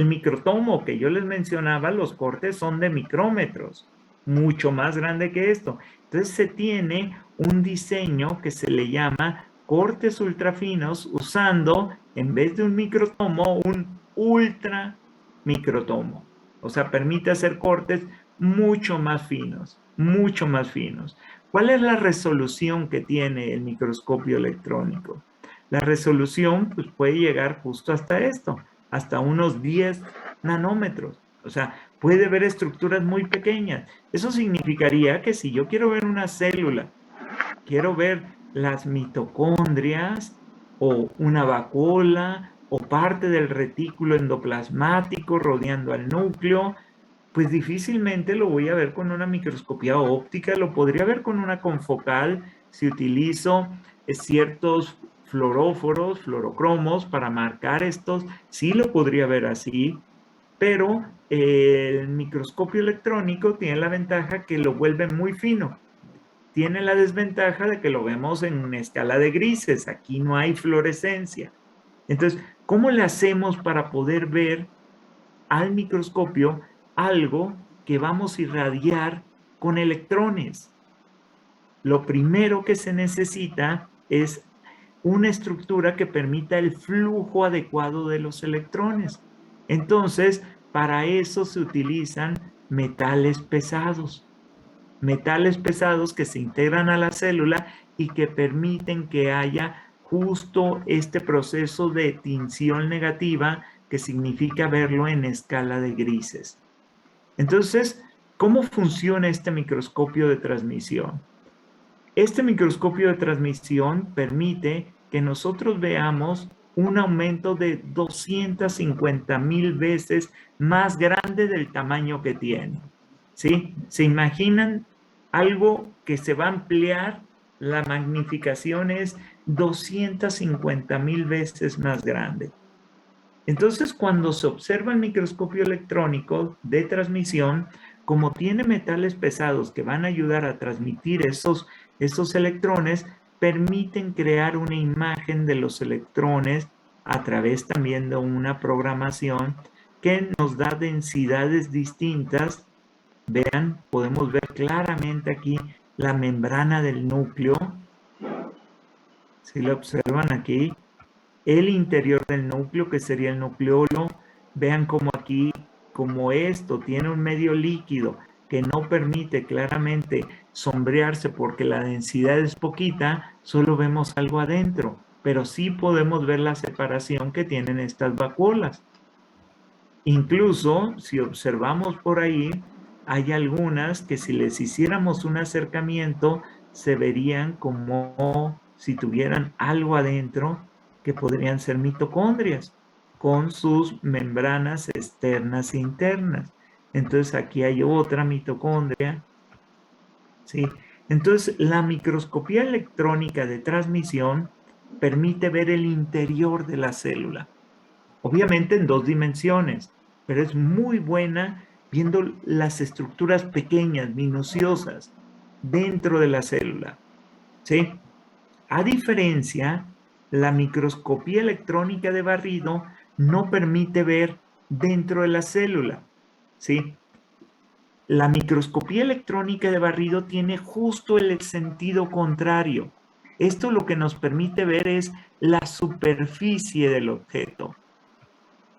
microtomo que yo les mencionaba, los cortes son de micrómetros, mucho más grande que esto. Entonces se tiene un diseño que se le llama cortes ultrafinos usando, en vez de un microtomo, un ultra microtomo. O sea, permite hacer cortes mucho más finos, mucho más finos. ¿Cuál es la resolución que tiene el microscopio electrónico? La resolución pues, puede llegar justo hasta esto, hasta unos 10 nanómetros. O sea, puede ver estructuras muy pequeñas. Eso significaría que si yo quiero ver una célula, quiero ver las mitocondrias o una vacuola o parte del retículo endoplasmático rodeando al núcleo, pues difícilmente lo voy a ver con una microscopía óptica, lo podría ver con una confocal si utilizo ciertos fluoróforos, fluorocromos para marcar estos, sí lo podría ver así, pero el microscopio electrónico tiene la ventaja que lo vuelve muy fino. Tiene la desventaja de que lo vemos en una escala de grises, aquí no hay fluorescencia. Entonces, ¿cómo le hacemos para poder ver al microscopio algo que vamos a irradiar con electrones? Lo primero que se necesita es una estructura que permita el flujo adecuado de los electrones. Entonces, para eso se utilizan metales pesados que se integran a la célula y que permiten que haya justo este proceso de tinción negativa, que significa verlo en escala de grises. Entonces, ¿cómo funciona este microscopio de transmisión? Este microscopio de transmisión permite que nosotros veamos un aumento de 250,000 veces más grande del tamaño que tiene. ¿Sí? ¿Se imaginan algo que se va a ampliar? La magnificación es 250,000 veces más grande. Entonces, cuando se observa el microscopio electrónico de transmisión, como tiene metales pesados que van a ayudar a transmitir esos electrones, permiten crear una imagen de los electrones a través también de una programación que nos da densidades distintas. Vean, podemos ver claramente aquí la membrana del núcleo. Si lo observan aquí, el interior del núcleo, que sería el nucleolo. Vean como aquí, como esto tiene un medio líquido que no permite claramente sombrearse porque la densidad es poquita, solo vemos algo adentro, pero sí podemos ver la separación que tienen estas vacuolas. Incluso, si observamos por ahí, hay algunas que si les hiciéramos un acercamiento, se verían como si tuvieran algo adentro, que podrían ser mitocondrias, con sus membranas externas e internas. Entonces aquí hay otra mitocondria, ¿sí? Entonces la microscopía electrónica de transmisión permite ver el interior de la célula, obviamente en 2 dimensiones, pero es muy buena viendo las estructuras pequeñas, minuciosas, dentro de la célula, ¿sí? A diferencia, la microscopía electrónica de barrido no permite ver dentro de la célula, ¿sí? La microscopía electrónica de barrido tiene justo el sentido contrario. Esto lo que nos permite ver es la superficie del objeto.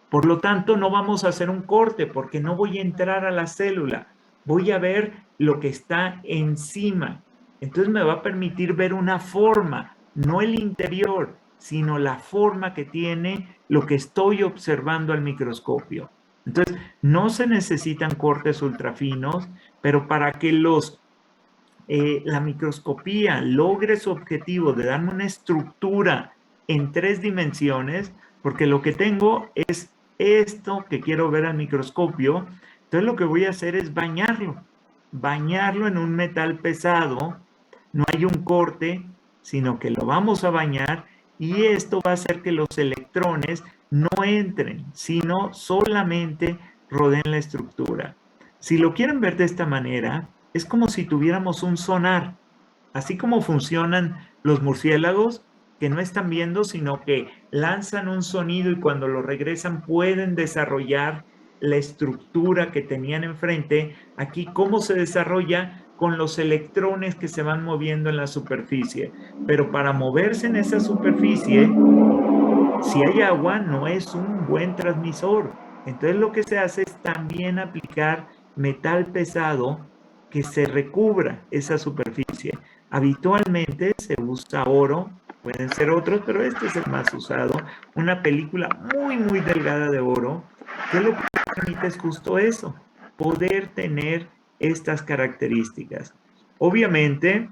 Por lo tanto, no vamos a hacer un corte porque no voy a entrar a la célula. Voy a ver lo que está encima. Entonces me va a permitir ver una forma, no el interior, sino la forma que tiene lo que estoy observando al microscopio. Entonces, no se necesitan cortes ultrafinos, pero para que la microscopía logre su objetivo de darme una estructura en 3 dimensiones, porque lo que tengo es esto que quiero ver al microscopio, entonces lo que voy a hacer es bañarlo en un metal pesado. No hay un corte, sino que lo vamos a bañar, y esto va a hacer que los electrones no entren, sino solamente rodeen la estructura. Si lo quieren ver de esta manera, es como si tuviéramos un sonar, así como funcionan los murciélagos, que no están viendo, sino que lanzan un sonido y cuando lo regresan pueden desarrollar la estructura que tenían enfrente. Aquí, ¿cómo se desarrolla? con los electrones que se van moviendo en la superficie. Pero para moverse en esa superficie, si hay agua, no es un buen transmisor. Entonces lo que se hace es también aplicar metal pesado que se recubra esa superficie. Habitualmente se usa oro, pueden ser otros, pero este es el más usado. Una película muy, muy delgada de oro, que lo que permite es justo eso, poder tener estas características. Obviamente,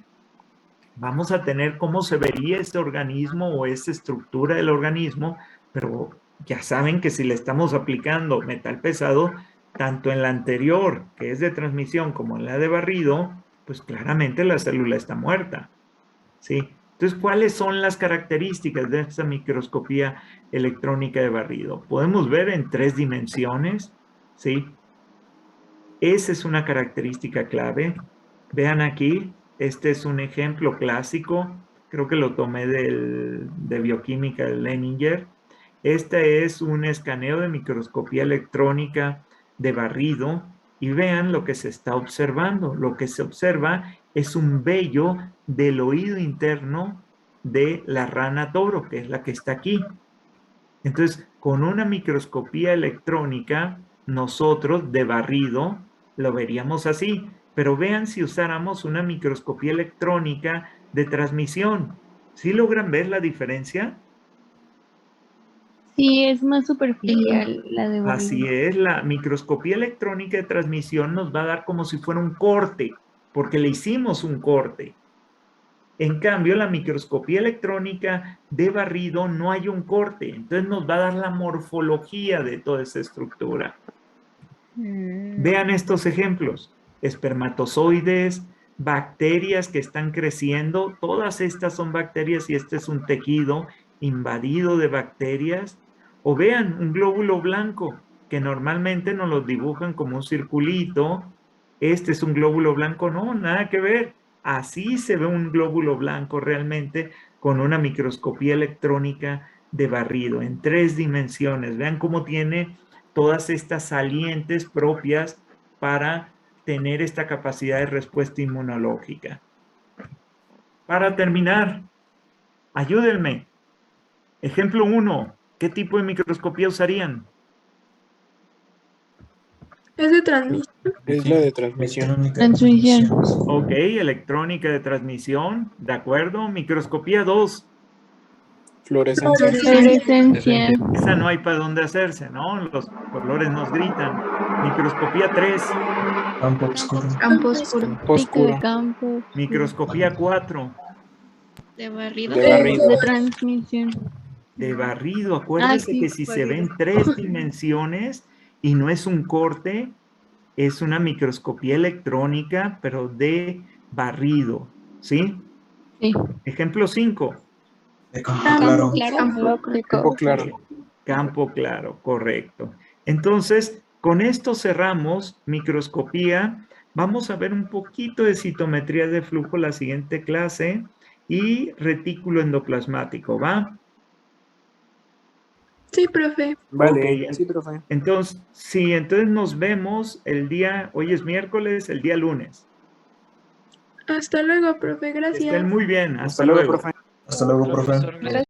vamos a tener cómo se vería este organismo o esta estructura del organismo, pero ya saben que si le estamos aplicando metal pesado, tanto en la anterior, que es de transmisión, como en la de barrido, pues claramente la célula está muerta, ¿sí? Entonces, ¿cuáles son las características de esta microscopía electrónica de barrido? Podemos ver en 3 dimensiones, ¿sí? Esa es una característica clave. Vean aquí, este es un ejemplo clásico, creo que lo tomé de bioquímica de Leninger. Este es un escaneo de microscopía electrónica de barrido y vean lo que se está observando. Lo que se observa es un vello del oído interno de la rana toro, que es la que está aquí. Entonces, con una microscopía electrónica, nosotros de barrido lo veríamos así. Pero vean si usáramos una microscopía electrónica de transmisión. ¿Sí logran ver la diferencia? Sí, es más superficial la de Así barrido. es, la microscopía electrónica de transmisión nos va a dar como si fuera un corte, porque le hicimos un corte. En cambio, la microscopía electrónica de barrido no hay un corte, entonces nos va a dar la morfología de toda esa estructura. Vean estos ejemplos, espermatozoides, bacterias que están creciendo, todas estas son bacterias y este es un tejido invadido de bacterias. O vean un glóbulo blanco, que normalmente nos lo dibujan como un circulito. Este es un glóbulo blanco, no, nada que ver. Así se ve un glóbulo blanco realmente con una microscopía electrónica de barrido en 3 dimensiones. Vean cómo tiene todas estas salientes propias para tener esta capacidad de respuesta inmunológica. Para terminar, ayúdenme. Ejemplo 1, ¿qué tipo de microscopía usarían? Es de transmisión. Es la de transmisión. Transmisión. Ok, electrónica de transmisión, de acuerdo. Microscopía 2, Fluorescencia. Fluorescencia. esa no hay para dónde hacerse, ¿no? Los colores nos gritan. Microscopía 3, Campo oscuro. Campo oscuro. Pico de Oscuro. campo. microscopía 4, De barrido. De barrido. De transmisión. de barrido. Acuérdense sí, que si se barrido. ven 3 dimensiones y no es un corte, es una microscopía electrónica, pero de barrido, ¿sí? Sí. Ejemplo 5, De campo claro. Campo claro. campo claro, correcto. Entonces, con esto cerramos microscopía. Vamos a ver un poquito de citometría de flujo la siguiente clase y retículo endoplasmático, ¿va? Sí, profe. Vale, Ok. sí, profe. Entonces, sí, entonces nos vemos el día, hoy es miércoles, el día lunes. Hasta luego, profe. Que estén Gracias. muy bien, hasta Hasta luego, luego. profe. Hasta luego, profe.